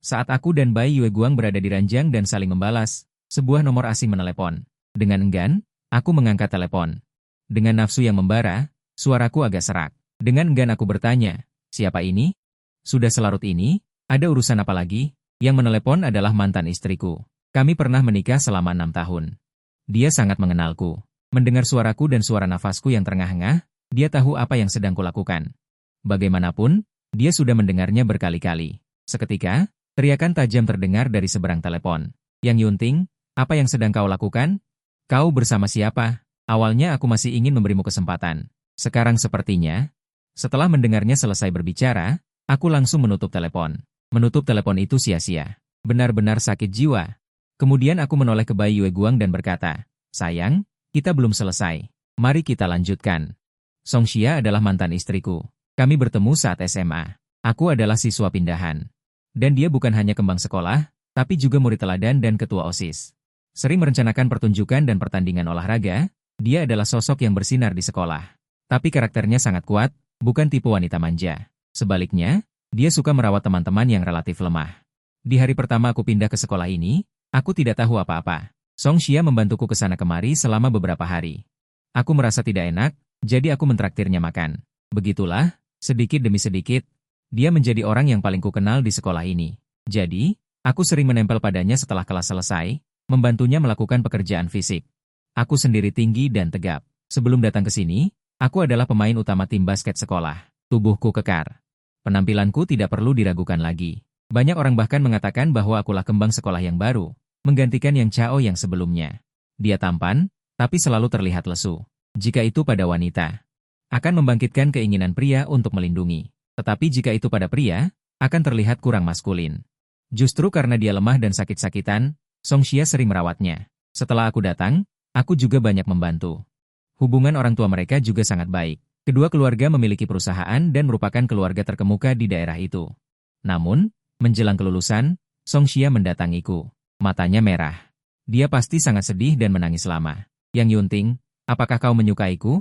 Saat aku dan Bai Yue Guang berada di ranjang dan saling membalas, sebuah nomor asing menelepon. Dengan enggan, aku mengangkat telepon. Dengan nafsu yang membara, suaraku agak serak. Dengan enggan aku bertanya, siapa ini? Sudah selarut ini, ada urusan apa lagi? Yang menelepon adalah mantan istriku. Kami pernah menikah selama 6 tahun. Dia sangat mengenalku. Mendengar suaraku dan suara nafasku yang terengah-engah, dia tahu apa yang sedang kulakukan. Bagaimanapun, dia sudah mendengarnya berkali-kali. Seketika, teriakan tajam terdengar dari seberang telepon. Yang Yunting, apa yang sedang kau lakukan? Kau bersama siapa? Awalnya aku masih ingin memberimu kesempatan. Sekarang sepertinya, setelah mendengarnya selesai berbicara, aku langsung menutup telepon. Menutup telepon itu sia-sia. Benar-benar sakit jiwa. Kemudian aku menoleh ke Bai Yue Guang dan berkata, sayang, kita belum selesai. Mari kita lanjutkan. Song Xia adalah mantan istriku. Kami bertemu saat SMA. Aku adalah siswa pindahan. Dan dia bukan hanya kembang sekolah, tapi juga murid teladan dan ketua OSIS. Sering merencanakan pertunjukan dan pertandingan olahraga, dia adalah sosok yang bersinar di sekolah. Tapi karakternya sangat kuat, bukan tipe wanita manja. Sebaliknya, dia suka merawat teman-teman yang relatif lemah. Di hari pertama aku pindah ke sekolah ini, aku tidak tahu apa-apa. Song Xia membantuku ke sana kemari selama beberapa hari. Aku merasa tidak enak, jadi aku mentraktirnya makan. Begitulah, sedikit demi sedikit, dia menjadi orang yang paling kukenal di sekolah ini. Jadi, aku sering menempel padanya setelah kelas selesai, membantunya melakukan pekerjaan fisik. Aku sendiri tinggi dan tegap. Sebelum datang ke sini, aku adalah pemain utama tim basket sekolah. Tubuhku kekar. Penampilanku tidak perlu diragukan lagi. Banyak orang bahkan mengatakan bahwa akulah kembang sekolah yang baru, menggantikan Yang Chao yang sebelumnya. Dia tampan, tapi selalu terlihat lesu. Jika itu pada wanita, akan membangkitkan keinginan pria untuk melindungi. Tetapi jika itu pada pria, akan terlihat kurang maskulin. Justru karena dia lemah dan sakit-sakitan, Song Xia sering merawatnya. Setelah aku datang, aku juga banyak membantu. Hubungan orang tua mereka juga sangat baik. Kedua keluarga memiliki perusahaan dan merupakan keluarga terkemuka di daerah itu. Namun, menjelang kelulusan, Song Xia mendatangiku. Matanya merah. Dia pasti sangat sedih dan menangis lama. Yang Yunting, apakah kau menyukaiku?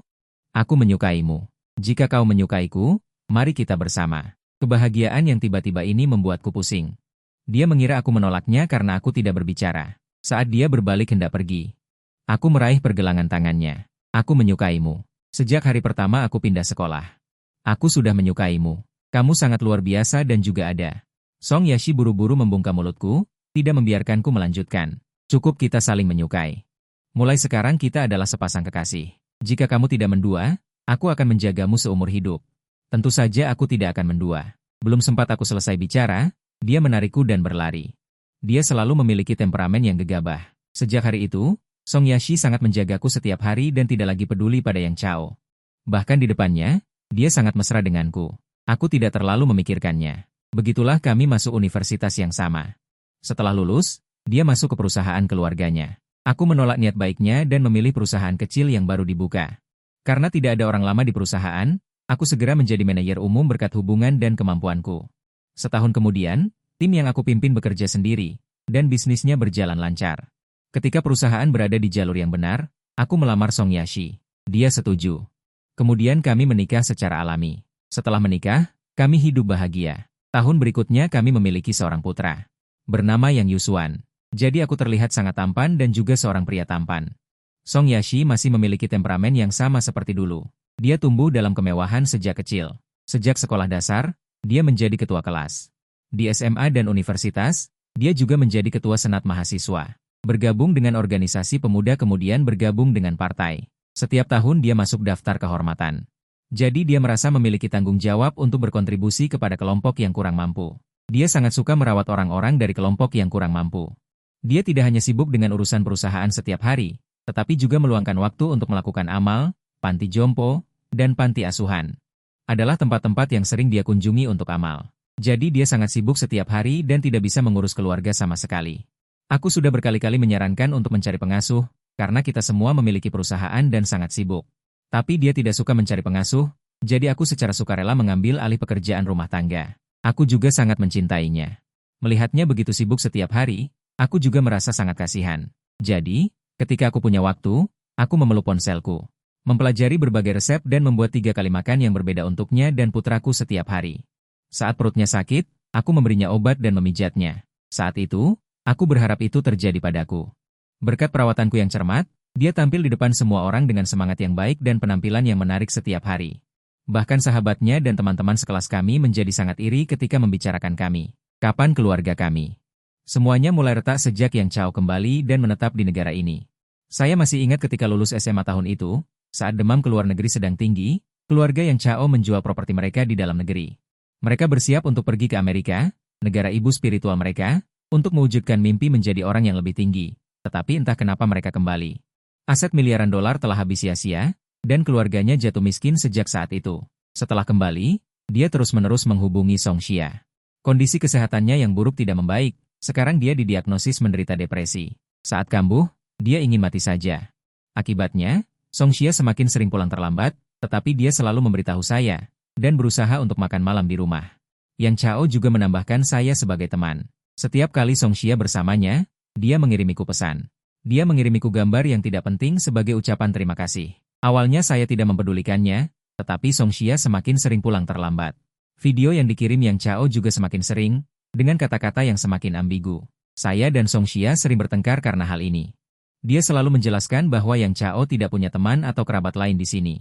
Aku menyukaimu. Jika kau menyukaiku, mari kita bersama. Kebahagiaan yang tiba-tiba ini membuatku pusing. Dia mengira aku menolaknya karena aku tidak berbicara. Saat dia berbalik hendak pergi, aku meraih pergelangan tangannya. Aku menyukaimu. Sejak hari pertama aku pindah sekolah. Aku sudah menyukaimu. Kamu sangat luar biasa dan juga ada. Song Yashi buru-buru membungkam mulutku, tidak membiarkanku melanjutkan. Cukup kita saling menyukai. Mulai sekarang kita adalah sepasang kekasih. Jika kamu tidak mendua, aku akan menjagamu seumur hidup. Tentu saja aku tidak akan mendua. Belum sempat aku selesai bicara, dia menarikku dan berlari. Dia selalu memiliki temperamen yang gegabah. Sejak hari itu, Song Yashi sangat menjagaku setiap hari dan tidak lagi peduli pada Yang Chao. Bahkan di depannya, dia sangat mesra denganku. Aku tidak terlalu memikirkannya. Begitulah kami masuk universitas yang sama. Setelah lulus, dia masuk ke perusahaan keluarganya. Aku menolak niat baiknya dan memilih perusahaan kecil yang baru dibuka. Karena tidak ada orang lama di perusahaan, aku segera menjadi manajer umum berkat hubungan dan kemampuanku. Setahun kemudian, tim yang aku pimpin bekerja sendiri, dan bisnisnya berjalan lancar. Ketika perusahaan berada di jalur yang benar, aku melamar Song Yashi. Dia setuju. Kemudian kami menikah secara alami. Setelah menikah, kami hidup bahagia. Tahun berikutnya kami memiliki seorang putra. Bernama Yang Yusuan. Jadi aku terlihat sangat tampan dan juga seorang pria tampan. Song Yashi masih memiliki temperamen yang sama seperti dulu. Dia tumbuh dalam kemewahan sejak kecil. Sejak sekolah dasar, dia menjadi ketua kelas. Di SMA dan universitas, dia juga menjadi ketua senat mahasiswa. Bergabung dengan organisasi pemuda kemudian bergabung dengan partai. Setiap tahun dia masuk daftar kehormatan. Jadi dia merasa memiliki tanggung jawab untuk berkontribusi kepada kelompok yang kurang mampu. Dia sangat suka merawat orang-orang dari kelompok yang kurang mampu. Dia tidak hanya sibuk dengan urusan perusahaan setiap hari, tetapi juga meluangkan waktu untuk melakukan amal, panti jompo, dan panti asuhan. Adalah tempat-tempat yang sering dia kunjungi untuk amal. Jadi dia sangat sibuk setiap hari dan tidak bisa mengurus keluarga sama sekali. Aku sudah berkali-kali menyarankan untuk mencari pengasuh, karena kita semua memiliki perusahaan dan sangat sibuk. Tapi dia tidak suka mencari pengasuh, jadi aku secara sukarela mengambil alih pekerjaan rumah tangga. Aku juga sangat mencintainya. Melihatnya begitu sibuk setiap hari, aku juga merasa sangat kasihan. Jadi, ketika aku punya waktu, aku memeluk ponselku, mempelajari berbagai resep dan membuat 3 kali makan yang berbeda untuknya dan putraku setiap hari. Saat perutnya sakit, Aku memberinya obat dan memijatnya. Saat itu, aku berharap itu terjadi padaku. Berkat perawatanku yang cermat, dia tampil di depan semua orang dengan semangat yang baik dan penampilan yang menarik setiap hari. Bahkan sahabatnya dan teman-teman sekelas kami menjadi sangat iri ketika membicarakan kami. Kapan keluarga kami? Semuanya mulai retak sejak Yang Chao kembali dan menetap di negara ini. Saya masih ingat ketika lulus SMA tahun itu, saat demam ke luar negeri sedang tinggi, keluarga Yang Chao menjual properti mereka di dalam negeri. Mereka bersiap untuk pergi ke Amerika, negara ibu spiritual mereka, untuk mewujudkan mimpi menjadi orang yang lebih tinggi. Tetapi entah kenapa mereka kembali. Aset miliaran dolar telah habis sia-sia, dan keluarganya jatuh miskin sejak saat itu. Setelah kembali, dia terus-menerus menghubungi Song Xia. Kondisi kesehatannya yang buruk tidak membaik, sekarang dia didiagnosis menderita depresi. Saat kambuh, dia ingin mati saja. Akibatnya, Song Xia semakin sering pulang terlambat, tetapi dia selalu memberitahu saya, dan berusaha untuk makan malam di rumah. Yang Chao juga menambahkan saya sebagai teman. Setiap kali Song Xia bersamanya, dia mengirimiku pesan. Dia mengirimiku gambar yang tidak penting sebagai ucapan terima kasih. Awalnya saya tidak mempedulikannya, tetapi Song Xia semakin sering pulang terlambat. Video yang dikirim Yang Chao juga semakin sering, dengan kata-kata yang semakin ambigu. Saya dan Song Xia sering bertengkar karena hal ini. Dia selalu menjelaskan bahwa Yang Chao tidak punya teman atau kerabat lain di sini.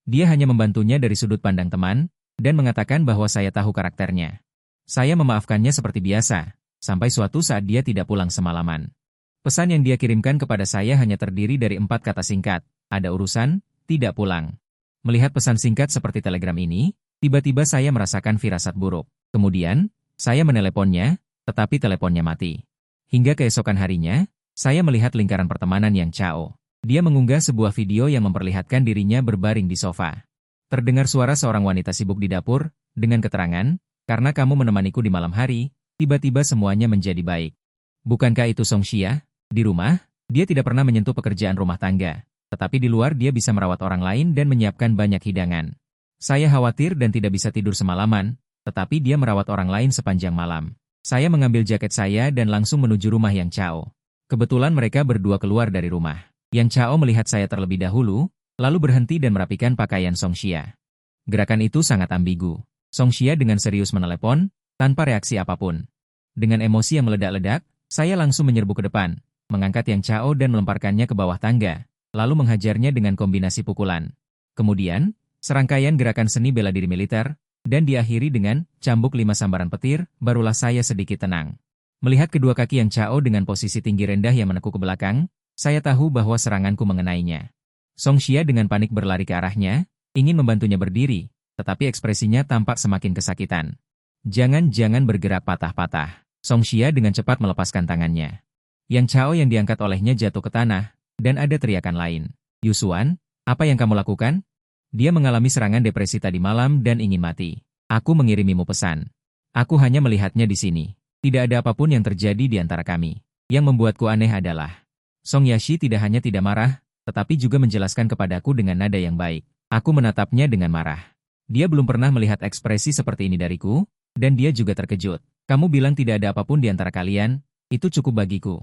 Dia hanya membantunya dari sudut pandang teman, dan mengatakan bahwa saya tahu karakternya. Saya memaafkannya seperti biasa, sampai suatu saat dia tidak pulang semalaman. Pesan yang dia kirimkan kepada saya hanya terdiri dari 4 kata singkat, ada urusan, tidak pulang. Melihat pesan singkat seperti telegram ini, tiba-tiba saya merasakan firasat buruk. Kemudian, saya meneleponnya, tetapi teleponnya mati. Hingga keesokan harinya, saya melihat lingkaran pertemanan Yang Chao. Dia mengunggah sebuah video yang memperlihatkan dirinya berbaring di sofa. Terdengar suara seorang wanita sibuk di dapur, dengan keterangan, karena kamu menemaniku di malam hari, tiba-tiba semuanya menjadi baik. Bukankah itu Song Xia? Di rumah, dia tidak pernah menyentuh pekerjaan rumah tangga, tetapi di luar dia bisa merawat orang lain dan menyiapkan banyak hidangan. Saya khawatir dan tidak bisa tidur semalaman, tetapi dia merawat orang lain sepanjang malam. Saya mengambil jaket saya dan langsung menuju rumah Yang Chao. Kebetulan mereka berdua keluar dari rumah. Yang Chao melihat saya terlebih dahulu, lalu berhenti dan merapikan pakaian Song Xia. Gerakan itu sangat ambigu. Song Xia dengan serius menelepon, tanpa reaksi apapun. Dengan emosi yang meledak-ledak, saya langsung menyerbu ke depan, mengangkat Yang Chao dan melemparkannya ke bawah tangga, lalu menghajarnya dengan kombinasi pukulan. Kemudian, serangkaian gerakan seni bela diri militer, dan diakhiri dengan cambuk 5 sambaran petir, barulah saya sedikit tenang. Melihat kedua kaki Yang Chao dengan posisi tinggi rendah yang menekuk ke belakang, saya tahu bahwa seranganku mengenainya. Song Xia dengan panik berlari ke arahnya, ingin membantunya berdiri, tetapi ekspresinya tampak semakin kesakitan. Jangan bergerak patah-patah. Song Xia dengan cepat melepaskan tangannya. Yang Chao yang diangkat olehnya jatuh ke tanah, dan ada teriakan lain. Yusuan, apa yang kamu lakukan? Dia mengalami serangan depresi tadi malam dan ingin mati. Aku mengirimimu pesan. Aku hanya melihatnya di sini. Tidak ada apapun yang terjadi di antara kami. Yang membuatku aneh adalah Song Yashi tidak hanya tidak marah, tetapi juga menjelaskan kepadaku dengan nada yang baik. Aku menatapnya dengan marah. Dia belum pernah melihat ekspresi seperti ini dariku, dan dia juga terkejut. Kamu bilang tidak ada apapun di antara kalian, itu cukup bagiku.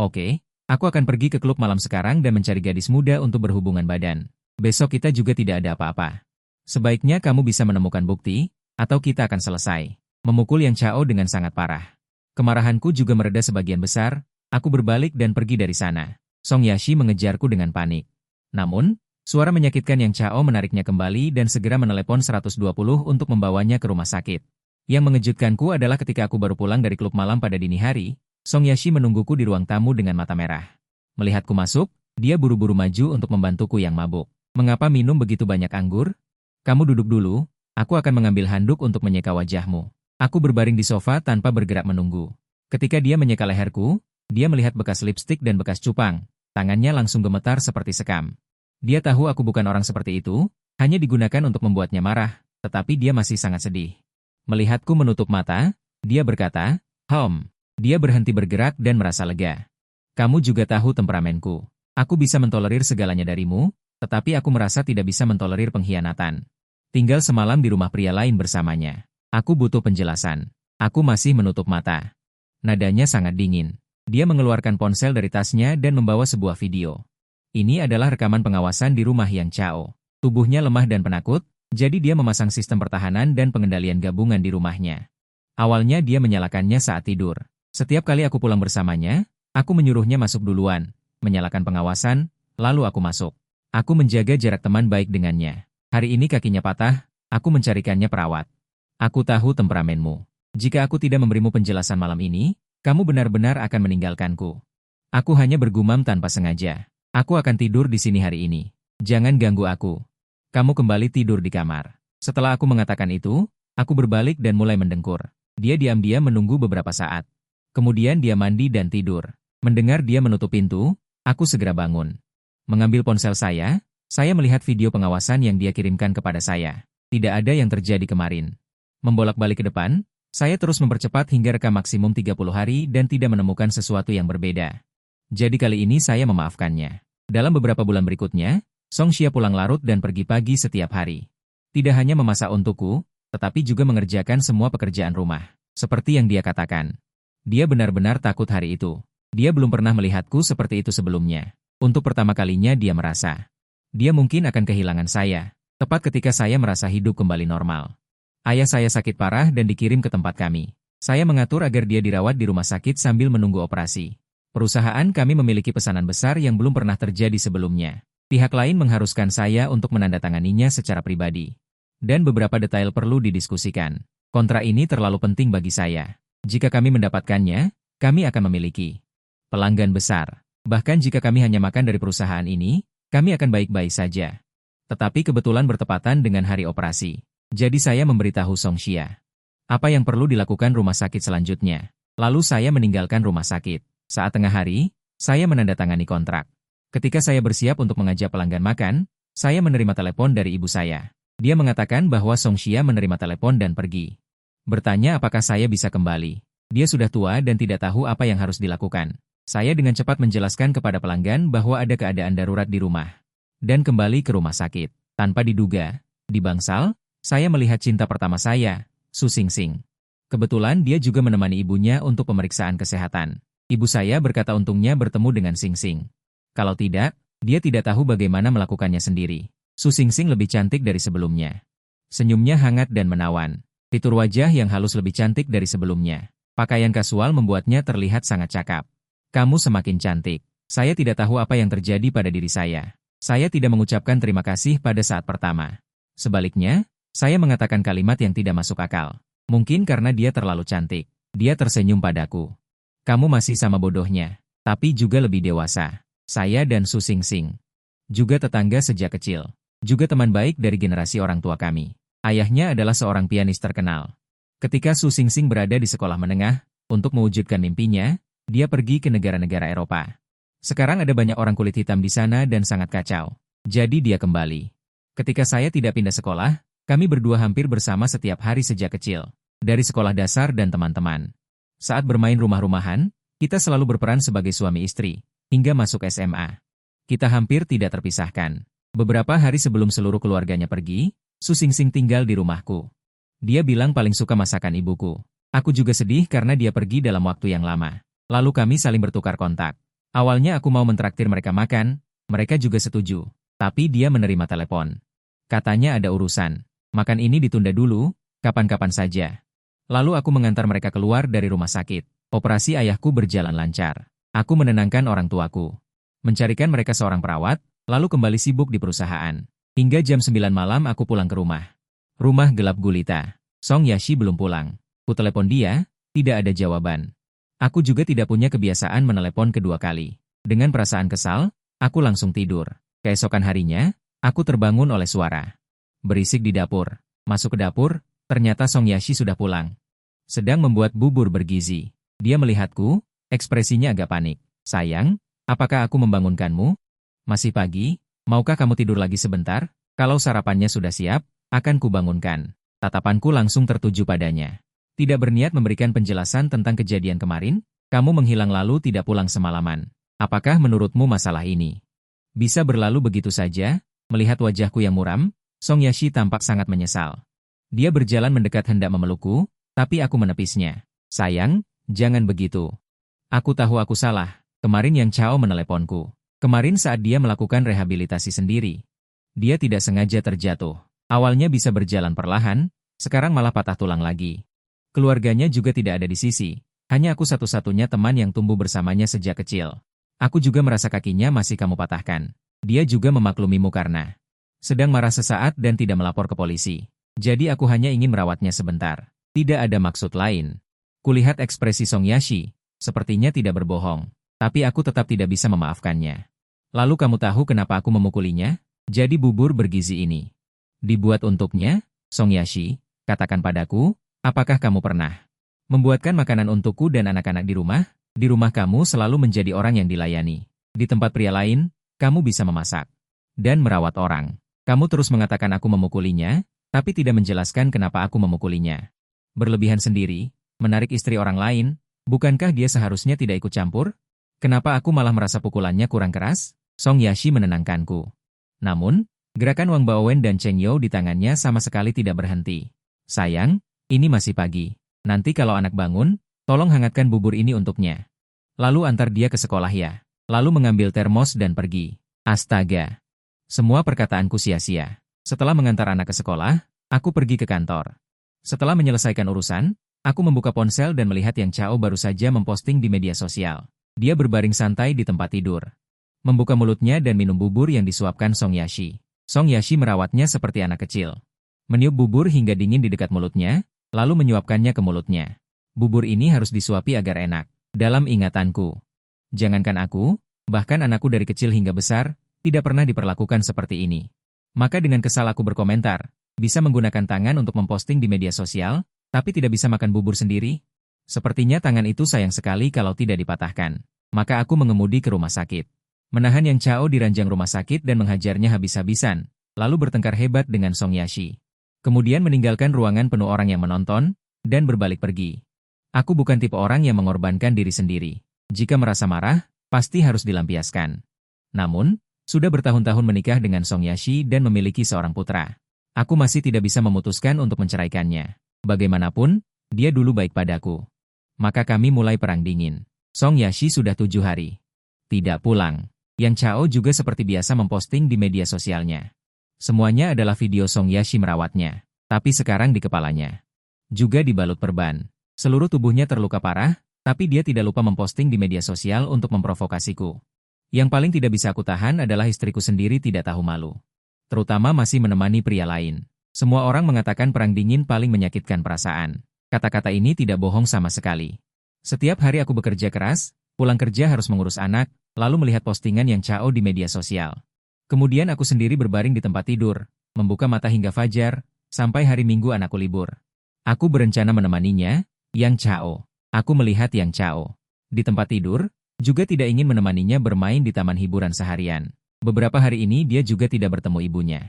Oke, aku akan pergi ke klub malam sekarang dan mencari gadis muda untuk berhubungan badan. Besok kita juga tidak ada apa-apa. Sebaiknya kamu bisa menemukan bukti, atau kita akan selesai. Memukul Yang Chao dengan sangat parah. Kemarahanku juga mereda sebagian besar. Aku berbalik dan pergi dari sana. Song Yashi mengejarku dengan panik. Namun, suara menyakitkan Yang Chao menariknya kembali dan segera menelepon 120 untuk membawanya ke rumah sakit. Yang mengejutkanku adalah ketika aku baru pulang dari klub malam pada dini hari, Song Yashi menungguku di ruang tamu dengan mata merah. Melihatku masuk, dia buru-buru maju untuk membantuku yang mabuk. Mengapa minum begitu banyak anggur? Kamu duduk dulu, aku akan mengambil handuk untuk menyeka wajahmu. Aku berbaring di sofa tanpa bergerak menunggu. Ketika dia menyeka leherku, dia melihat bekas lipstik dan bekas cupang. Tangannya langsung gemetar seperti sekam. Dia tahu aku bukan orang seperti itu, hanya digunakan untuk membuatnya marah, tetapi dia masih sangat sedih. Melihatku menutup mata, dia berkata, Dia berhenti bergerak dan merasa lega. Kamu juga tahu temperamenku. Aku bisa mentolerir segalanya darimu, tetapi aku merasa tidak bisa mentolerir pengkhianatan. Tinggal semalam di rumah pria lain bersamanya. Aku butuh penjelasan. Aku masih menutup mata. Nadanya sangat dingin. Dia mengeluarkan ponsel dari tasnya dan membawa sebuah video. Ini adalah rekaman pengawasan di rumah Yang Chao. Tubuhnya lemah dan penakut, jadi dia memasang sistem pertahanan dan pengendalian gabungan di rumahnya. Awalnya dia menyalakannya saat tidur. Setiap kali aku pulang bersamanya, aku menyuruhnya masuk duluan, menyalakan pengawasan, lalu aku masuk. Aku menjaga jarak teman baik dengannya. Hari ini kakinya patah, aku mencarikannya perawat. Aku tahu temperamenmu. Jika aku tidak memberimu penjelasan malam ini, kamu benar-benar akan meninggalkanku. Aku hanya bergumam tanpa sengaja. Aku akan tidur di sini hari ini. Jangan ganggu aku. Kamu kembali tidur di kamar. Setelah aku mengatakan itu, aku berbalik dan mulai mendengkur. Dia diam-diam menunggu beberapa saat. Kemudian dia mandi dan tidur. Mendengar dia menutup pintu, aku segera bangun. Mengambil ponsel saya melihat video pengawasan yang dia kirimkan kepada saya. Tidak ada yang terjadi kemarin. Membolak-balik ke depan, saya terus mempercepat hingga rekam maksimum 30 hari dan tidak menemukan sesuatu yang berbeda. Jadi kali ini saya memaafkannya. Dalam beberapa bulan berikutnya, Song Xia pulang larut dan pergi pagi setiap hari. Tidak hanya memasak untukku, tetapi juga mengerjakan semua pekerjaan rumah. Seperti yang dia katakan. Dia benar-benar takut hari itu. Dia belum pernah melihatku seperti itu sebelumnya. Untuk pertama kalinya dia merasa. Dia mungkin akan kehilangan saya. Tepat ketika saya merasa hidup kembali normal. Ayah saya sakit parah dan dikirim ke tempat kami. Saya mengatur agar dia dirawat di rumah sakit sambil menunggu operasi. Perusahaan kami memiliki pesanan besar yang belum pernah terjadi sebelumnya. Pihak lain mengharuskan saya untuk menandatanganinya secara pribadi. Dan beberapa detail perlu didiskusikan. Kontrak ini terlalu penting bagi saya. Jika kami mendapatkannya, kami akan memiliki pelanggan besar. Bahkan jika kami hanya makan dari perusahaan ini, kami akan baik-baik saja. Tetapi kebetulan bertepatan dengan hari operasi. Jadi saya memberitahu Song Xia. Apa yang perlu dilakukan rumah sakit selanjutnya. Lalu saya meninggalkan rumah sakit. Saat tengah hari, saya menandatangani kontrak. Ketika saya bersiap untuk mengajak pelanggan makan, saya menerima telepon dari ibu saya. Dia mengatakan bahwa Song Xia menerima telepon dan pergi. Bertanya apakah saya bisa kembali. Dia sudah tua dan tidak tahu apa yang harus dilakukan. Saya dengan cepat menjelaskan kepada pelanggan bahwa ada keadaan darurat di rumah. Dan kembali ke rumah sakit. Tanpa diduga, di bangsal, saya melihat cinta pertama saya, Su Xingxing. Kebetulan dia juga menemani ibunya untuk pemeriksaan kesehatan. Ibu saya berkata untungnya bertemu dengan Xingxing. Kalau tidak, dia tidak tahu bagaimana melakukannya sendiri. Su Xingxing lebih cantik dari sebelumnya. Senyumnya hangat dan menawan. Fitur wajah yang halus lebih cantik dari sebelumnya. Pakaian kasual membuatnya terlihat sangat cakap. Kamu semakin cantik. Saya tidak tahu apa yang terjadi pada diri saya. Saya tidak mengucapkan terima kasih pada saat pertama. Sebaliknya, saya mengatakan kalimat yang tidak masuk akal. Mungkin karena dia terlalu cantik. Dia tersenyum padaku. Kamu masih sama bodohnya, tapi juga lebih dewasa. Saya dan Su Xingxing. Juga tetangga sejak kecil. Juga teman baik dari generasi orang tua kami. Ayahnya adalah seorang pianis terkenal. Ketika Su Xingxing berada di sekolah menengah, untuk mewujudkan mimpinya, dia pergi ke negara-negara Eropa. Sekarang ada banyak orang kulit hitam di sana dan sangat kacau. Jadi dia kembali. Ketika saya tidak pindah sekolah, kami berdua hampir bersama setiap hari sejak kecil. Dari sekolah dasar dan teman-teman. Saat bermain rumah-rumahan, kita selalu berperan sebagai suami istri. Hingga masuk SMA. Kita hampir tidak terpisahkan. Beberapa hari sebelum seluruh keluarganya pergi, Su Xingxing tinggal di rumahku. Dia bilang paling suka masakan ibuku. Aku juga sedih karena dia pergi dalam waktu yang lama. Lalu kami saling bertukar kontak. Awalnya aku mau mentraktir mereka makan, mereka juga setuju. Tapi dia menerima telepon. Katanya ada urusan. Makan ini ditunda dulu, kapan-kapan saja. Lalu aku mengantar mereka keluar dari rumah sakit. Operasi ayahku berjalan lancar. Aku menenangkan orang tuaku. Mencarikan mereka seorang perawat, lalu kembali sibuk di perusahaan. Hingga jam 9 malam aku pulang ke rumah. Rumah gelap gulita. Song Yashi belum pulang. Ku telepon dia, tidak ada jawaban. Aku juga tidak punya kebiasaan menelepon kedua kali. Dengan perasaan kesal, aku langsung tidur. Keesokan harinya, aku terbangun oleh suara berisik di dapur. Masuk ke dapur, ternyata Song Yashi sudah pulang. Sedang membuat bubur bergizi. Dia melihatku, ekspresinya agak panik. Sayang, apakah aku membangunkanmu? Masih pagi, maukah kamu tidur lagi sebentar? Kalau sarapannya sudah siap, akan kubangunkan. Tatapanku langsung tertuju padanya. Tidak berniat memberikan penjelasan tentang kejadian kemarin, kamu menghilang lalu tidak pulang semalaman. Apakah menurutmu masalah ini bisa berlalu begitu saja? Melihat wajahku yang muram, Song Yashi tampak sangat menyesal. Dia berjalan mendekat hendak memelukku, tapi aku menepisnya. Sayang, jangan begitu. Aku tahu aku salah. Kemarin Yang Chao meneleponku. Kemarin saat dia melakukan rehabilitasi sendiri. Dia tidak sengaja terjatuh. Awalnya bisa berjalan perlahan, sekarang malah patah tulang lagi. Keluarganya juga tidak ada di sisi. Hanya aku satu-satunya teman yang tumbuh bersamanya sejak kecil. Aku juga merasa kakinya masih kamu patahkan. Dia juga memaklumimu karena sedang marah sesaat dan tidak melapor ke polisi. Jadi aku hanya ingin merawatnya sebentar. Tidak ada maksud lain. Kulihat ekspresi Song Yashi, sepertinya tidak berbohong. Tapi aku tetap tidak bisa memaafkannya. Lalu kamu tahu kenapa aku memukulinya? Jadi bubur bergizi ini dibuat untuknya, Song Yashi, katakan padaku, apakah kamu pernah membuatkan makanan untukku dan anak-anak di rumah? Di rumah kamu selalu menjadi orang yang dilayani. Di tempat pria lain, kamu bisa memasak dan merawat orang. Kamu terus mengatakan aku memukulinya, tapi tidak menjelaskan kenapa aku memukulinya. Berlebihan sendiri, menarik istri orang lain, bukankah dia seharusnya tidak ikut campur? Kenapa aku malah merasa pukulannya kurang keras? Song Yashi menenangkanku. Namun, gerakan Wang Baowen dan Cheng You di tangannya sama sekali tidak berhenti. Sayang, ini masih pagi. Nanti kalau anak bangun, tolong hangatkan bubur ini untuknya. Lalu antar dia ke sekolah ya. Lalu mengambil termos dan pergi. Astaga. Semua perkataanku sia-sia. Setelah mengantar anak ke sekolah, aku pergi ke kantor. Setelah menyelesaikan urusan, aku membuka ponsel dan melihat yang Chao baru saja memposting di media sosial. Dia berbaring santai di tempat tidur. Membuka mulutnya dan minum bubur yang disuapkan Song Yashi. Song Yashi merawatnya seperti anak kecil. Meniup bubur hingga dingin di dekat mulutnya, lalu menyuapkannya ke mulutnya. Bubur ini harus disuapi agar enak. Dalam ingatanku, jangankan aku, bahkan anakku dari kecil hingga besar, tidak pernah diperlakukan seperti ini. Maka dengan kesal aku berkomentar, bisa menggunakan tangan untuk memposting di media sosial, tapi tidak bisa makan bubur sendiri? Sepertinya tangan itu sayang sekali kalau tidak dipatahkan. Maka aku mengemudi ke rumah sakit. Menahan Yang Chao di ranjang rumah sakit dan menghajarnya habis-habisan, lalu bertengkar hebat dengan Song Yashi. Kemudian meninggalkan ruangan penuh orang yang menonton, dan berbalik pergi. Aku bukan tipe orang yang mengorbankan diri sendiri. Jika merasa marah, pasti harus dilampiaskan. Namun, sudah bertahun-tahun menikah dengan Song Yashi dan memiliki seorang putra. Aku masih tidak bisa memutuskan untuk menceraikannya. Bagaimanapun, dia dulu baik padaku. Maka kami mulai perang dingin. Song Yashi sudah 7 hari tidak pulang. Yang Chao juga seperti biasa memposting di media sosialnya. Semuanya adalah video Song Yashi merawatnya, tapi sekarang di kepalanya. Juga dibalut perban. Seluruh tubuhnya terluka parah, tapi dia tidak lupa memposting di media sosial untuk memprovokasiku. Yang paling tidak bisa aku tahan adalah istriku sendiri tidak tahu malu. Terutama masih menemani pria lain. Semua orang mengatakan perang dingin paling menyakitkan perasaan. Kata-kata ini tidak bohong sama sekali. Setiap hari aku bekerja keras, pulang kerja harus mengurus anak, lalu melihat postingan Yang Chao di media sosial. Kemudian aku sendiri berbaring di tempat tidur, membuka mata hingga fajar, sampai hari Minggu anakku libur. Aku berencana menemaninya, Yang Chao. Aku melihat Yang Chao di tempat tidur, juga tidak ingin menemaninya bermain di taman hiburan seharian. Beberapa hari ini dia juga tidak bertemu ibunya.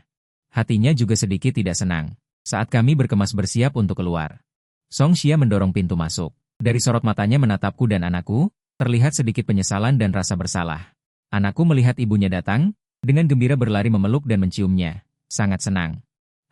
Hatinya juga sedikit tidak senang. Saat kami berkemas bersiap untuk keluar, Song Xia mendorong pintu masuk. Dari sorot matanya menatapku dan anakku, terlihat sedikit penyesalan dan rasa bersalah. Anakku melihat ibunya datang, dengan gembira berlari memeluk dan menciumnya. Sangat senang.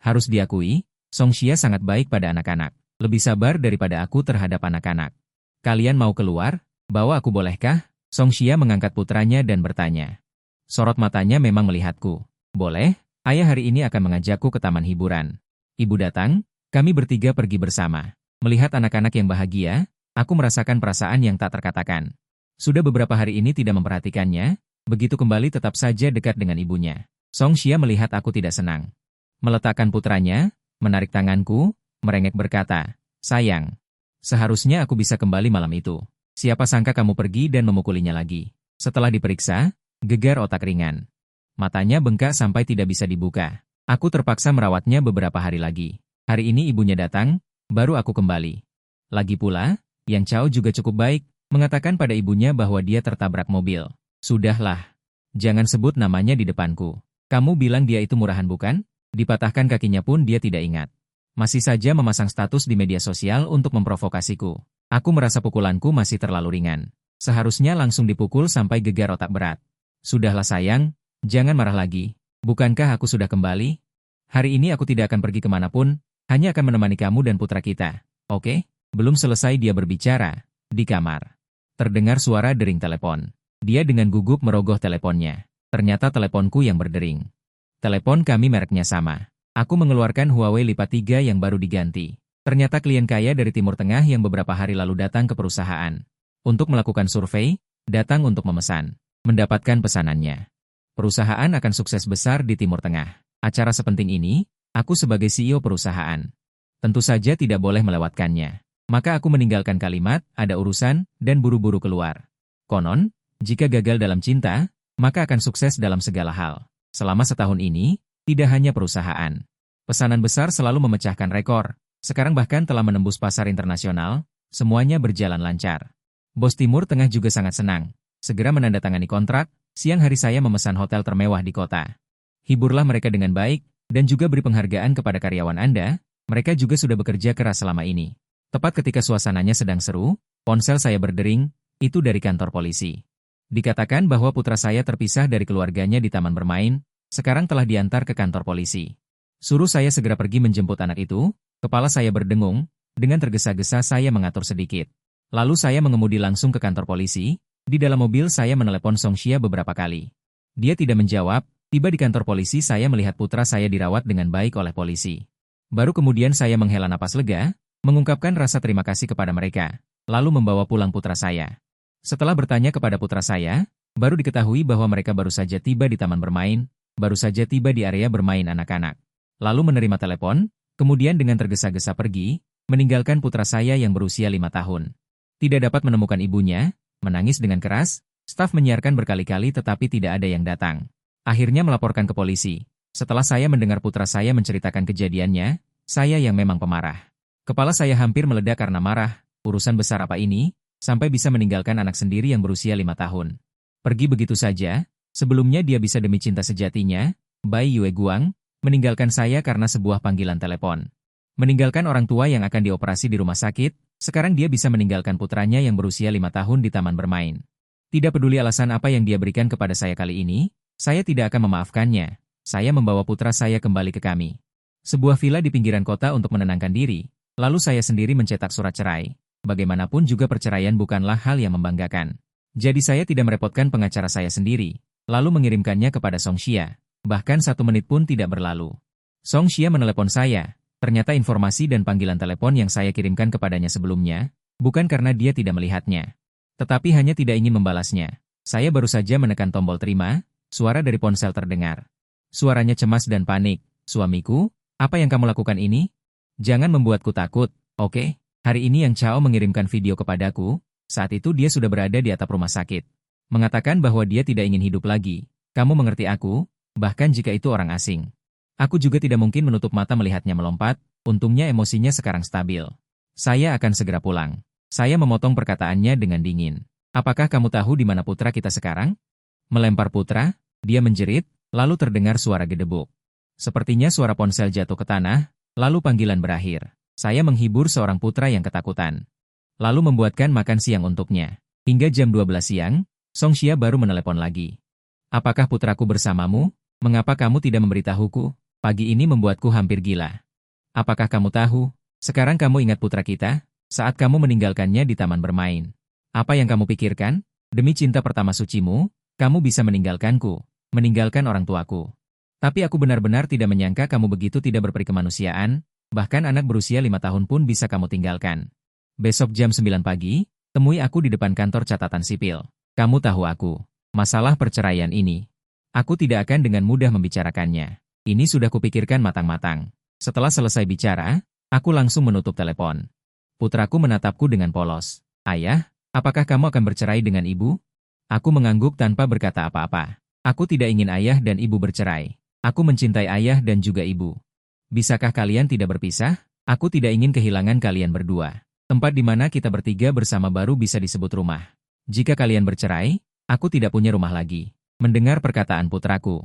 Harus diakui, Song Xia sangat baik pada anak-anak. Lebih sabar daripada aku terhadap anak-anak. Kalian mau keluar? Bawa aku bolehkah? Song Xia mengangkat putranya dan bertanya. Sorot matanya memang melihatku. Boleh, ayah hari ini akan mengajakku ke taman hiburan. Ibu datang, kami bertiga pergi bersama. Melihat anak-anak yang bahagia, aku merasakan perasaan yang tak terkatakan. Sudah beberapa hari ini tidak memperhatikannya, begitu kembali tetap saja dekat dengan ibunya. Song Xia melihat aku tidak senang. Meletakkan putranya, menarik tanganku, merengek berkata, sayang, seharusnya aku bisa kembali malam itu. Siapa sangka kamu pergi dan memukulinya lagi. Setelah diperiksa, gegar otak ringan. Matanya bengkak sampai tidak bisa dibuka. Aku terpaksa merawatnya beberapa hari lagi. Hari ini ibunya datang, baru aku kembali. Lagi pula, Yang Chao juga cukup baik, mengatakan pada ibunya bahwa dia tertabrak mobil. Sudahlah. Jangan sebut namanya di depanku. Kamu bilang dia itu murahan bukan? Dipatahkan kakinya pun dia tidak ingat. Masih saja memasang status di media sosial untuk memprovokasiku. Aku merasa pukulanku masih terlalu ringan. Seharusnya langsung dipukul sampai gegar otak berat. Sudahlah sayang, jangan marah lagi. Bukankah aku sudah kembali? Hari ini aku tidak akan pergi kemanapun, hanya akan menemani kamu dan putra kita. Oke? Belum selesai dia berbicara. Di kamar terdengar suara dering telepon. Dia dengan gugup merogoh teleponnya. Ternyata teleponku yang berdering. Telepon kami mereknya sama. Aku mengeluarkan Huawei Lipa 3 yang baru diganti. Ternyata klien kaya dari Timur Tengah yang beberapa hari lalu datang ke perusahaan. Untuk melakukan survei, datang untuk memesan. Mendapatkan pesanannya. Perusahaan akan sukses besar di Timur Tengah. Acara sepenting ini, aku sebagai CEO perusahaan. Tentu saja tidak boleh melewatkannya. Maka aku meninggalkan kalimat, ada urusan, dan buru-buru keluar. Konon, jika gagal dalam cinta, maka akan sukses dalam segala hal. Selama setahun ini, tidak hanya perusahaan. Pesanan besar selalu memecahkan rekor. Sekarang bahkan telah menembus pasar internasional, semuanya berjalan lancar. Bos Timur Tengah juga sangat senang. Segera menandatangani kontrak, siang hari saya memesan hotel termewah di kota. Hiburlah mereka dengan baik, dan juga beri penghargaan kepada karyawan Anda, mereka juga sudah bekerja keras selama ini. Tepat ketika suasananya sedang seru, ponsel saya berdering, itu dari kantor polisi. Dikatakan bahwa putra saya terpisah dari keluarganya di taman bermain, sekarang telah diantar ke kantor polisi. Suruh saya segera pergi menjemput anak itu. Kepala saya berdengung, dengan tergesa-gesa saya mengatur sedikit. Lalu saya mengemudi langsung ke kantor polisi, di dalam mobil saya menelepon Song Xia beberapa kali. Dia tidak menjawab, tiba di kantor polisi saya melihat putra saya dirawat dengan baik oleh polisi. Baru kemudian saya menghela napas lega, mengungkapkan rasa terima kasih kepada mereka, lalu membawa pulang putra saya. Setelah bertanya kepada putra saya, baru diketahui bahwa mereka baru saja tiba di taman bermain, baru saja tiba di area bermain anak-anak. Lalu menerima telepon, kemudian dengan tergesa-gesa pergi, meninggalkan putra saya yang berusia 5 tahun. Tidak dapat menemukan ibunya, menangis dengan keras, staf menyiarkan berkali-kali tetapi tidak ada yang datang. Akhirnya melaporkan ke polisi. Setelah saya mendengar putra saya menceritakan kejadiannya, saya yang memang pemarah. Kepala saya hampir meledak karena marah, urusan besar apa ini, sampai bisa meninggalkan anak sendiri yang berusia 5 tahun. Pergi begitu saja, sebelumnya dia bisa demi cinta sejatinya, Bai Yue Guang, meninggalkan saya karena sebuah panggilan telepon. Meninggalkan orang tua yang akan dioperasi di rumah sakit, sekarang dia bisa meninggalkan putranya yang berusia 5 tahun di taman bermain. Tidak peduli alasan apa yang dia berikan kepada saya kali ini, saya tidak akan memaafkannya. Saya membawa putra saya kembali ke kami. Sebuah villa di pinggiran kota untuk menenangkan diri, lalu saya sendiri mencetak surat cerai. Bagaimanapun juga perceraian bukanlah hal yang membanggakan. Jadi saya tidak merepotkan pengacara saya sendiri, lalu mengirimkannya kepada Song Xia. Bahkan 1 menit pun tidak berlalu. Song Xia menelepon saya. Ternyata informasi dan panggilan telepon yang saya kirimkan kepadanya sebelumnya, bukan karena dia tidak melihatnya. Tetapi hanya tidak ingin membalasnya. Saya baru saja menekan tombol terima, suara dari ponsel terdengar. Suaranya cemas dan panik. Suamiku, apa yang kamu lakukan ini? Jangan membuatku takut, oke? Hari ini Yang Chao mengirimkan video kepadaku, saat itu dia sudah berada di atap rumah sakit. Mengatakan bahwa dia tidak ingin hidup lagi. Kamu mengerti aku? Bahkan jika itu orang asing. Aku juga tidak mungkin menutup mata melihatnya melompat, untungnya emosinya sekarang stabil. Saya akan segera pulang. Saya memotong perkataannya dengan dingin. Apakah kamu tahu di mana putra kita sekarang? Melempar putra, dia menjerit, lalu terdengar suara gedebuk. Sepertinya suara ponsel jatuh ke tanah, lalu panggilan berakhir. Saya menghibur seorang putra yang ketakutan. Lalu membuatkan makan siang untuknya. Hingga jam 12 siang, Song Xia baru menelepon lagi. Apakah putraku bersamamu? Mengapa kamu tidak memberitahuku? Pagi ini membuatku hampir gila. Apakah kamu tahu? Sekarang kamu ingat putra kita? Saat kamu meninggalkannya di taman bermain. Apa yang kamu pikirkan? Demi cinta pertama sucimu, kamu bisa meninggalkanku, meninggalkan orang tuaku. Tapi aku benar-benar tidak menyangka kamu begitu tidak berperi kemanusiaan, bahkan anak berusia 5 tahun pun bisa kamu tinggalkan. Besok jam 9 pagi, temui aku di depan kantor catatan sipil. Kamu tahu aku. Masalah perceraian ini. Aku tidak akan dengan mudah membicarakannya. Ini sudah kupikirkan matang-matang. Setelah selesai bicara, aku langsung menutup telepon. Putraku menatapku dengan polos. Ayah, apakah kamu akan bercerai dengan ibu? Aku mengangguk tanpa berkata apa-apa. Aku tidak ingin ayah dan ibu bercerai. Aku mencintai ayah dan juga ibu. Bisakah kalian tidak berpisah? Aku tidak ingin kehilangan kalian berdua. Tempat di mana kita bertiga bersama baru bisa disebut rumah. Jika kalian bercerai, aku tidak punya rumah lagi. Mendengar perkataan putraku,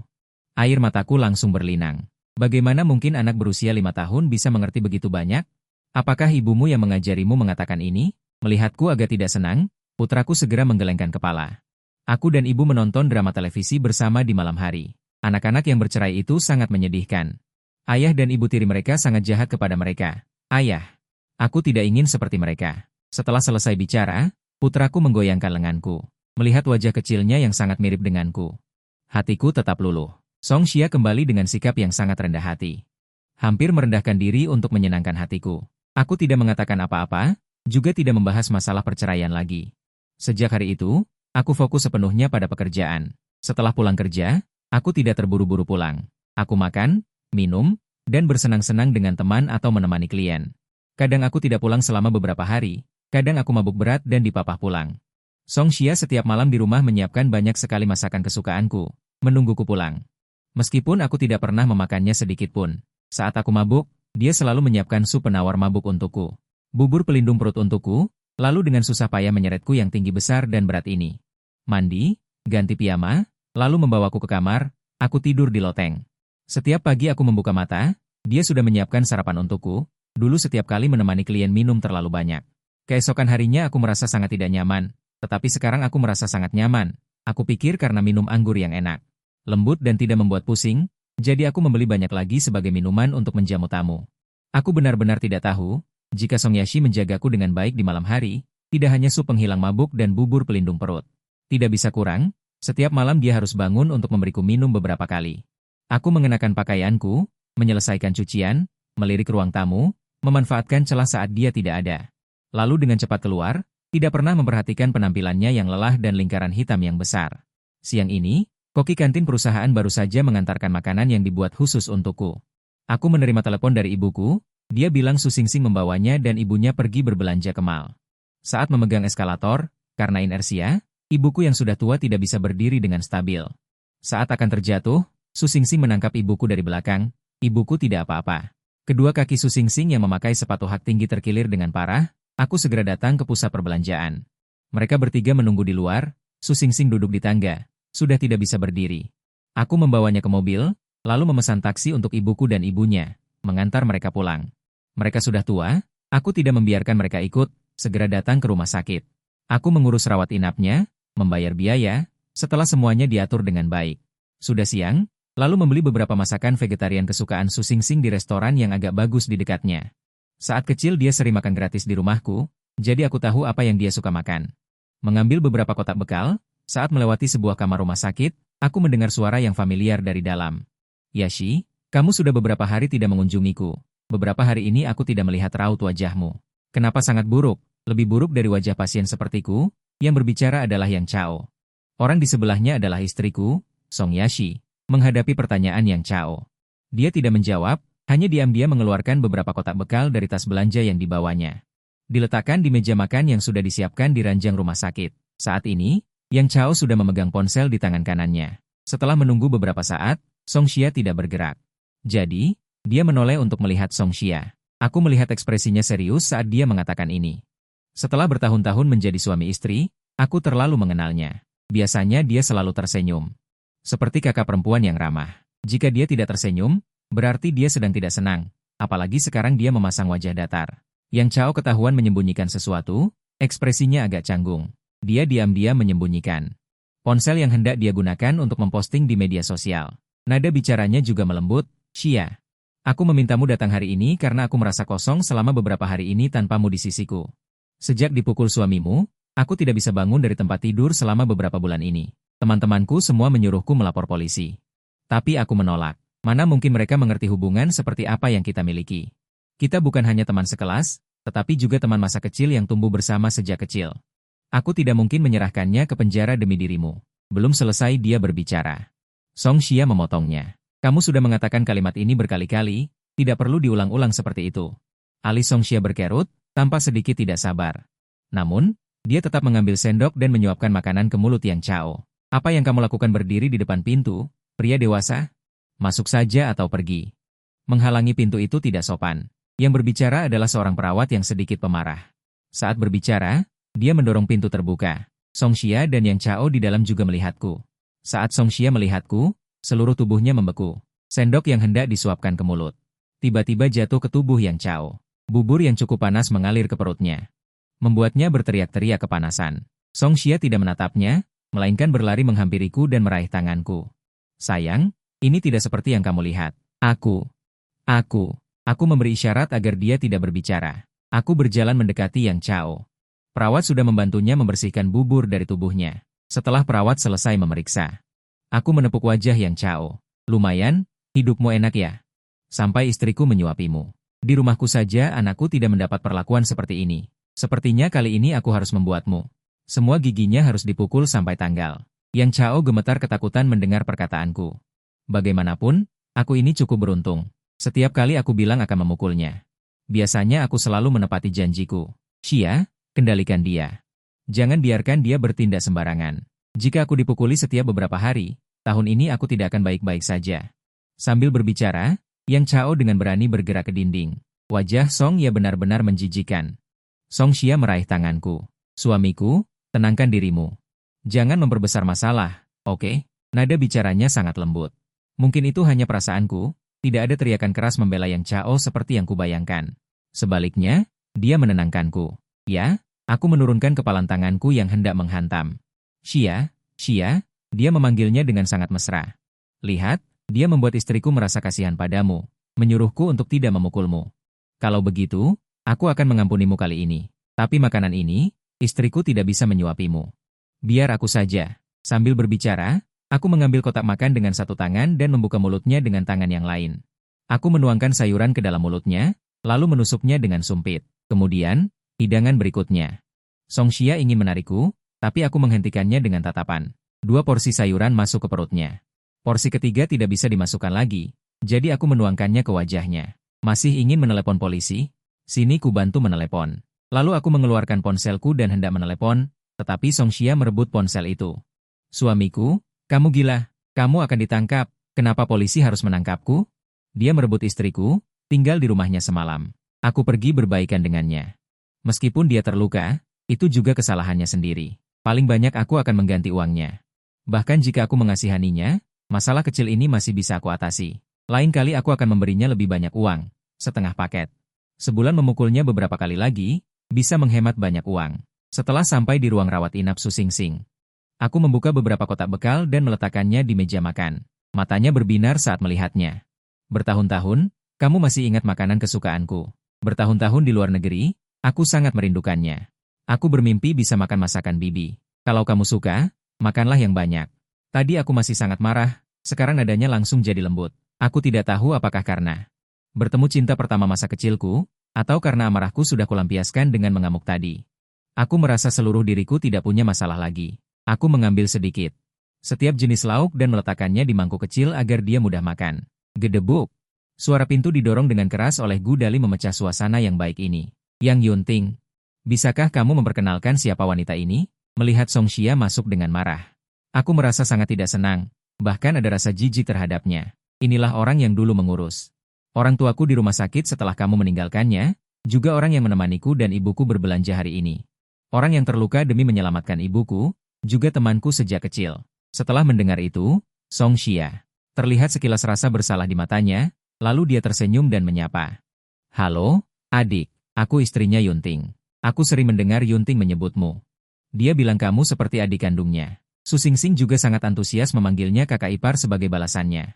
air mataku langsung berlinang. Bagaimana mungkin anak berusia 5 tahun bisa mengerti begitu banyak? Apakah ibumu yang mengajarimu mengatakan ini? Melihatku agak tidak senang, putraku segera menggelengkan kepala. Aku dan ibu menonton drama televisi bersama di malam hari. Anak-anak yang bercerai itu sangat menyedihkan. Ayah dan ibu tiri mereka sangat jahat kepada mereka. Ayah, aku tidak ingin seperti mereka. Setelah selesai bicara, putraku menggoyangkan lenganku. Melihat wajah kecilnya yang sangat mirip denganku. Hatiku tetap luluh. Song Xia kembali dengan sikap yang sangat rendah hati. Hampir merendahkan diri untuk menyenangkan hatiku. Aku tidak mengatakan apa-apa, juga tidak membahas masalah perceraian lagi. Sejak hari itu, aku fokus sepenuhnya pada pekerjaan. Setelah pulang kerja, aku tidak terburu-buru pulang. Aku makan, minum, dan bersenang-senang dengan teman atau menemani klien. Kadang aku tidak pulang selama beberapa hari, kadang aku mabuk berat dan dipapah pulang. Song Xia setiap malam di rumah menyiapkan banyak sekali masakan kesukaanku, menungguku pulang. Meskipun aku tidak pernah memakannya sedikit pun. Saat aku mabuk, dia selalu menyiapkan sup penawar mabuk untukku. Bubur pelindung perut untukku, lalu dengan susah payah menyeretku yang tinggi besar dan berat ini. Mandi, ganti piyama, lalu membawaku ke kamar, aku tidur di loteng. Setiap pagi aku membuka mata, dia sudah menyiapkan sarapan untukku. Dulu setiap kali menemani klien minum terlalu banyak. Keesokan harinya aku merasa sangat tidak nyaman, tetapi sekarang aku merasa sangat nyaman. Aku pikir karena minum anggur yang enak, lembut dan tidak membuat pusing, jadi aku membeli banyak lagi sebagai minuman untuk menjamu tamu. Aku benar-benar tidak tahu, jika Song Yashi menjagaku dengan baik di malam hari, tidak hanya sup penghilang mabuk dan bubur pelindung perut. Tidak bisa kurang, setiap malam dia harus bangun untuk memberiku minum beberapa kali. Aku mengenakan pakaianku, menyelesaikan cucian, melirik ruang tamu, memanfaatkan celah saat dia tidak ada. Lalu dengan cepat keluar, tidak pernah memperhatikan penampilannya yang lelah dan lingkaran hitam yang besar. Siang ini, koki kantin perusahaan baru saja mengantarkan makanan yang dibuat khusus untukku. Aku menerima telepon dari ibuku, dia bilang Su Xingxing membawanya dan ibunya pergi berbelanja ke mall. Saat memegang eskalator, karena inersia, ibuku yang sudah tua tidak bisa berdiri dengan stabil. Saat akan terjatuh, Su Xingxing menangkap ibuku dari belakang, ibuku tidak apa-apa. Kedua kaki Su Xingxing yang memakai sepatu hak tinggi terkilir dengan parah, aku segera datang ke pusat perbelanjaan. Mereka bertiga menunggu di luar, Su Xingxing duduk di tangga. Sudah tidak bisa berdiri. Aku membawanya ke mobil, lalu memesan taksi untuk ibuku dan ibunya, mengantar mereka pulang. Mereka sudah tua, aku tidak membiarkan mereka ikut, segera datang ke rumah sakit. Aku mengurus rawat inapnya, membayar biaya, setelah semuanya diatur dengan baik. Sudah siang, lalu membeli beberapa masakan vegetarian kesukaan Su Xingxing di restoran yang agak bagus di dekatnya. Saat kecil dia sering makan gratis di rumahku, jadi aku tahu apa yang dia suka makan. Mengambil beberapa kotak bekal, saat melewati sebuah kamar rumah sakit, aku mendengar suara yang familiar dari dalam. Yashi, kamu sudah beberapa hari tidak mengunjungiku. Beberapa hari ini aku tidak melihat raut wajahmu. Kenapa sangat buruk? Lebih buruk dari wajah pasien sepertiku? Yang berbicara adalah Yang Chao. Orang di sebelahnya adalah istriku, Song Yashi, menghadapi pertanyaan Yang Chao. Dia tidak menjawab, hanya diam-diam mengeluarkan beberapa kotak bekal dari tas belanja yang dibawanya. Diletakkan di meja makan yang sudah disiapkan di ranjang rumah sakit. Saat ini, Yang Chao sudah memegang ponsel di tangan kanannya. Setelah menunggu beberapa saat, Song Xia tidak bergerak. Jadi, dia menoleh untuk melihat Song Xia. Aku melihat ekspresinya serius saat dia mengatakan ini. Setelah bertahun-tahun menjadi suami istri, aku terlalu mengenalnya. Biasanya dia selalu tersenyum. Seperti kakak perempuan yang ramah. Jika dia tidak tersenyum, berarti dia sedang tidak senang. Apalagi sekarang dia memasang wajah datar. Yang Chao ketahuan menyembunyikan sesuatu, ekspresinya agak canggung. Dia diam-diam menyembunyikan ponsel yang hendak dia gunakan untuk memposting di media sosial. Nada bicaranya juga melembut, Xia. Aku memintamu datang hari ini karena aku merasa kosong selama beberapa hari ini tanpamu di sisiku. Sejak dipukul suamimu, aku tidak bisa bangun dari tempat tidur selama beberapa bulan ini. Teman-temanku semua menyuruhku melapor polisi. Tapi aku menolak. Mana mungkin mereka mengerti hubungan seperti apa yang kita miliki. Kita bukan hanya teman sekelas, tetapi juga teman masa kecil yang tumbuh bersama sejak kecil. Aku tidak mungkin menyerahkannya ke penjara demi dirimu. Belum selesai dia berbicara. Song Xia memotongnya. Kamu sudah mengatakan kalimat ini berkali-kali, tidak perlu diulang-ulang seperti itu. Alis Song Xia berkerut, tanpa sedikit tidak sabar. Namun, dia tetap mengambil sendok dan menyuapkan makanan ke mulut Yang Chao. Apa yang kamu lakukan berdiri di depan pintu, pria dewasa? Masuk saja atau pergi. Menghalangi pintu itu tidak sopan. Yang berbicara adalah seorang perawat yang sedikit pemarah. Saat berbicara, dia mendorong pintu terbuka. Song Xia dan Yang Chao di dalam juga melihatku. Saat Song Xia melihatku, seluruh tubuhnya membeku. Sendok yang hendak disuapkan ke mulut tiba-tiba jatuh ke tubuh Yang Chao. Bubur yang cukup panas mengalir ke perutnya, membuatnya berteriak-teriak kepanasan. Song Xia tidak menatapnya, melainkan berlari menghampiriku dan meraih tanganku. Sayang, ini tidak seperti yang kamu lihat. Aku memberi isyarat agar dia tidak berbicara. Aku berjalan mendekati Yang Chao. Perawat sudah membantunya membersihkan bubur dari tubuhnya. Setelah perawat selesai memeriksa, aku menepuk wajah Yang Chao. Lumayan, hidupmu enak ya. Sampai istriku menyuapimu. Di rumahku saja anakku tidak mendapat perlakuan seperti ini. Sepertinya kali ini aku harus membuatmu. Semua giginya harus dipukul sampai tanggal. Yang Chao gemetar ketakutan mendengar perkataanku. Bagaimanapun, aku ini cukup beruntung. Setiap kali aku bilang akan memukulnya. Biasanya aku selalu menepati janjiku. Xia, kendalikan dia. Jangan biarkan dia bertindak sembarangan. Jika aku dipukuli setiap beberapa hari, tahun ini aku tidak akan baik-baik saja. Sambil berbicara, Yang Chao dengan berani bergerak ke dinding. Wajah Song Ya benar-benar menjijikan. Song Xia meraih tanganku. Suamiku, tenangkan dirimu. Jangan memperbesar masalah, oke? Nada bicaranya sangat lembut. Mungkin itu hanya perasaanku, tidak ada teriakan keras membela Yang Chao seperti yang kubayangkan. Sebaliknya, dia menenangkanku. Ya, aku menurunkan kepalan tanganku yang hendak menghantam. Xia, Xia, dia memanggilnya dengan sangat mesra. Lihat, dia membuat istriku merasa kasihan padamu, menyuruhku untuk tidak memukulmu. Kalau begitu, aku akan mengampunimu kali ini. Tapi makanan ini, istriku tidak bisa menyuapimu. Biar aku saja. Sambil berbicara, aku mengambil kotak makan dengan satu tangan dan membuka mulutnya dengan tangan yang lain. Aku menuangkan sayuran ke dalam mulutnya, lalu menusuknya dengan sumpit. Kemudian, hidangan berikutnya. Song Xia ingin menarikku, tapi aku menghentikannya dengan tatapan. 2 porsi sayuran masuk ke perutnya. Porsi ketiga tidak bisa dimasukkan lagi, jadi aku menuangkannya ke wajahnya. Masih ingin menelepon polisi? Sini ku bantu menelepon. Lalu aku mengeluarkan ponselku dan hendak menelepon, tetapi Song Xia merebut ponsel itu. Suamiku, kamu gila, kamu akan ditangkap, kenapa polisi harus menangkapku? Dia merebut istriku, tinggal di rumahnya semalam. Aku pergi berbaikan dengannya. Meskipun dia terluka, itu juga kesalahannya sendiri. Paling banyak aku akan mengganti uangnya. Bahkan jika aku mengasihaninya, masalah kecil ini masih bisa aku atasi. Lain kali aku akan memberinya lebih banyak uang, setengah paket. Sebulan memukulnya beberapa kali lagi, bisa menghemat banyak uang. Setelah sampai di ruang rawat inap Su Xingxing, aku membuka beberapa kotak bekal dan meletakkannya di meja makan. Matanya berbinar saat melihatnya. Bertahun-tahun, kamu masih ingat makanan kesukaanku. Bertahun-tahun di luar negeri, aku sangat merindukannya. Aku bermimpi bisa makan masakan bibi. Kalau kamu suka, makanlah yang banyak. Tadi aku masih sangat marah, sekarang nadanya langsung jadi lembut. Aku tidak tahu apakah karena bertemu cinta pertama masa kecilku, atau karena amarahku sudah kulampiaskan dengan mengamuk tadi. Aku merasa seluruh diriku tidak punya masalah lagi. Aku mengambil sedikit setiap jenis lauk dan meletakkannya di mangkuk kecil agar dia mudah makan. Gedebuk. Suara pintu didorong dengan keras oleh Gu Dali memecah suasana yang baik ini. Yang Yunting, bisakah kamu memperkenalkan siapa wanita ini? Melihat Song Xia masuk dengan marah. Aku merasa sangat tidak senang, bahkan ada rasa jijik terhadapnya. Inilah orang yang dulu mengurus orang tuaku di rumah sakit setelah kamu meninggalkannya, juga orang yang menemaniku dan ibuku berbelanja hari ini. Orang yang terluka demi menyelamatkan ibuku, juga temanku sejak kecil. Setelah mendengar itu, Song Xia terlihat sekilas rasa bersalah di matanya, lalu dia tersenyum dan menyapa. Halo, adik, aku istrinya Yunting. Aku sering mendengar Yunting menyebutmu. Dia bilang kamu seperti adik kandungnya. Su Xingxing juga sangat antusias memanggilnya kakak ipar sebagai balasannya.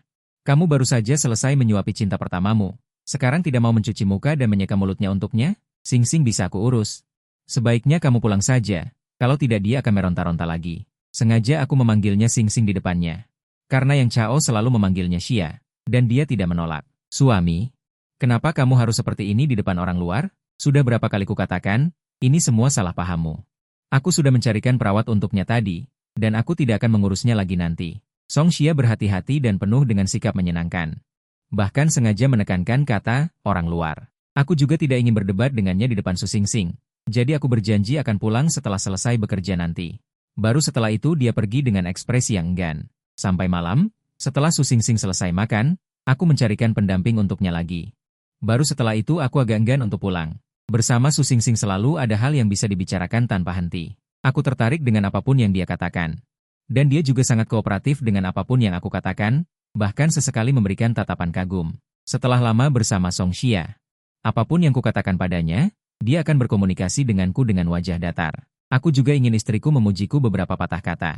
Kamu baru saja selesai menyuapi cinta pertamamu. Sekarang tidak mau mencuci muka dan menyeka mulutnya untuknya? Xingxing bisa aku urus. Sebaiknya kamu pulang saja, kalau tidak dia akan meronta-ronta lagi. Sengaja aku memanggilnya Xingxing di depannya. Karena Yang Chao selalu memanggilnya Xia, dan dia tidak menolak. Suami, kenapa kamu harus seperti ini di depan orang luar? Sudah berapa kali kukatakan, ini semua salah pahammu. Aku sudah mencarikan perawat untuknya tadi, dan aku tidak akan mengurusnya lagi nanti. Song Xia berhati-hati dan penuh dengan sikap menyenangkan. Bahkan sengaja menekankan kata, orang luar. Aku juga tidak ingin berdebat dengannya di depan Su Xingxing. Jadi aku berjanji akan pulang setelah selesai bekerja nanti. Baru setelah itu dia pergi dengan ekspresi yang enggan. Sampai malam, setelah Su Xingxing selesai makan, aku mencarikan pendamping untuknya lagi. Baru setelah itu aku agak enggan untuk pulang. Bersama Su Xingxing selalu ada hal yang bisa dibicarakan tanpa henti. Aku tertarik dengan apapun yang dia katakan. Dan dia juga sangat kooperatif dengan apapun yang aku katakan, bahkan sesekali memberikan tatapan kagum. Setelah lama bersama Song Xia, apapun yang kukatakan padanya, dia akan berkomunikasi denganku dengan wajah datar. Aku juga ingin istriku memujiku beberapa patah kata.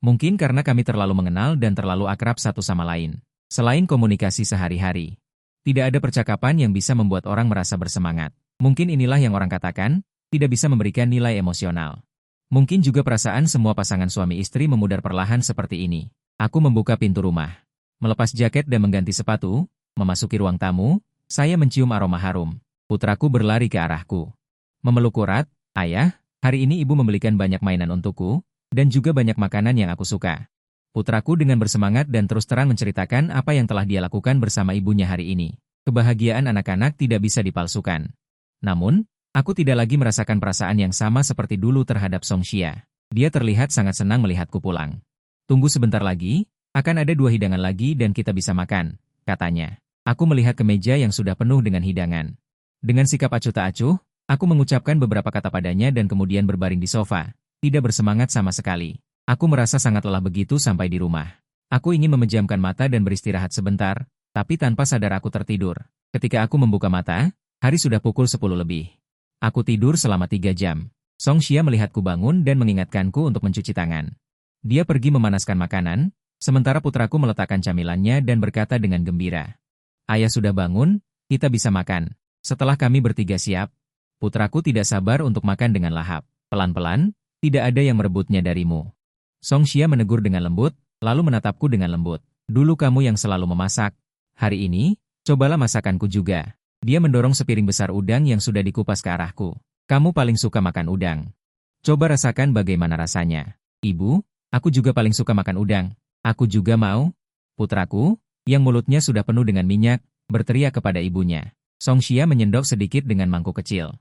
Mungkin karena kami terlalu mengenal dan terlalu akrab satu sama lain. Selain komunikasi sehari-hari, tidak ada percakapan yang bisa membuat orang merasa bersemangat. Mungkin inilah yang orang katakan, tidak bisa memberikan nilai emosional. Mungkin juga perasaan semua pasangan suami istri memudar perlahan seperti ini. Aku membuka pintu rumah, melepas jaket dan mengganti sepatu, memasuki ruang tamu, Saya mencium aroma harum. Putraku berlari ke arahku. Memelukku erat, "Ayah, hari ini ibu membelikan banyak mainan untukku, dan juga banyak makanan yang aku suka." Putraku dengan bersemangat dan terus terang menceritakan apa yang telah dia lakukan bersama ibunya hari ini. Kebahagiaan anak-anak tidak bisa dipalsukan. Namun, aku tidak lagi merasakan perasaan yang sama seperti dulu terhadap Songxia. Dia terlihat sangat senang melihatku pulang. "Tunggu sebentar lagi, akan ada 2 hidangan lagi dan kita bisa makan," katanya. Aku melihat ke meja yang sudah penuh dengan hidangan. Dengan sikap acuh tak acuh, aku mengucapkan beberapa kata padanya dan kemudian berbaring di sofa, tidak bersemangat sama sekali. Aku merasa sangat lelah begitu sampai di rumah. Aku ingin memejamkan mata dan beristirahat sebentar, tapi tanpa sadar aku tertidur. Ketika aku membuka mata, hari sudah pukul 10 lebih. Aku tidur selama 3 jam. Songxia melihatku bangun dan mengingatkanku untuk mencuci tangan. Dia pergi memanaskan makanan, sementara putraku meletakkan camilannya dan berkata dengan gembira, "Ayah sudah bangun, kita bisa makan." Setelah kami bertiga siap, putraku tidak sabar untuk makan dengan lahap. "Pelan-pelan, tidak ada yang merebutnya darimu." Songxia menegur dengan lembut, lalu menatapku dengan lembut. "Dulu kamu yang selalu memasak. Hari ini, cobalah masakanku juga." Dia mendorong sepiring besar udang yang sudah dikupas ke arahku. "Kamu paling suka makan udang. Coba rasakan bagaimana rasanya." "Ibu, aku juga paling suka makan udang." "Aku juga mau." Putraku, yang mulutnya sudah penuh dengan minyak, berteriak kepada ibunya. Songxia menyendok sedikit dengan mangkuk kecil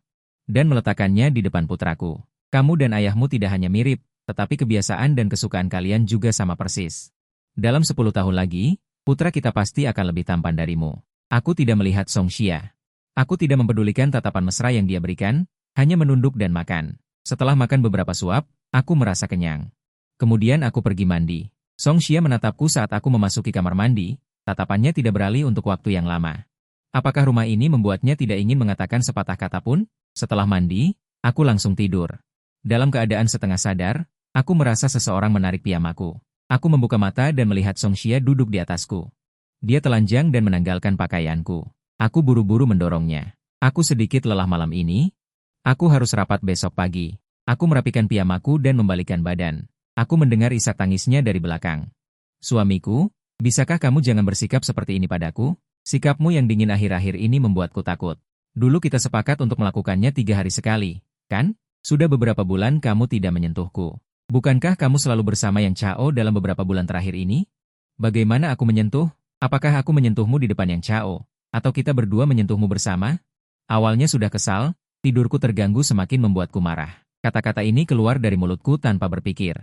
dan meletakkannya di depan putraku. "Kamu dan ayahmu tidak hanya mirip, tetapi kebiasaan dan kesukaan kalian juga sama persis. Dalam 10 tahun lagi, putra kita pasti akan lebih tampan darimu." Aku tidak melihat Songxia. Aku tidak mempedulikan tatapan mesra yang dia berikan, hanya menunduk dan makan. Setelah makan beberapa suap, aku merasa kenyang. Kemudian aku pergi mandi. Songxia menatapku saat aku memasuki kamar mandi, tatapannya tidak beralih untuk waktu yang lama. Apakah rumah ini membuatnya tidak ingin mengatakan sepatah kata pun? Setelah mandi, aku langsung tidur. Dalam keadaan setengah sadar, aku merasa seseorang menarik piyamaku. Aku membuka mata dan melihat Songxia duduk di atasku. Dia telanjang dan menanggalkan pakaianku. Aku buru-buru mendorongnya. "Aku sedikit lelah malam ini. Aku harus rapat besok pagi." Aku merapikan piyamaku dan membalikkan badan. Aku mendengar isak tangisnya dari belakang. "Suamiku, bisakah kamu jangan bersikap seperti ini padaku? Sikapmu yang dingin akhir-akhir ini membuatku takut. Dulu kita sepakat untuk melakukannya 3 hari sekali, kan? Sudah beberapa bulan kamu tidak menyentuhku. Bukankah kamu selalu bersama Yang Chao dalam beberapa bulan terakhir ini? Bagaimana aku menyentuh? Apakah aku menyentuhmu di depan Yang Chao? Atau kita berdua menyentuhmu bersama?" Awalnya sudah kesal, tidurku terganggu semakin membuatku marah. Kata-kata ini keluar dari mulutku tanpa berpikir.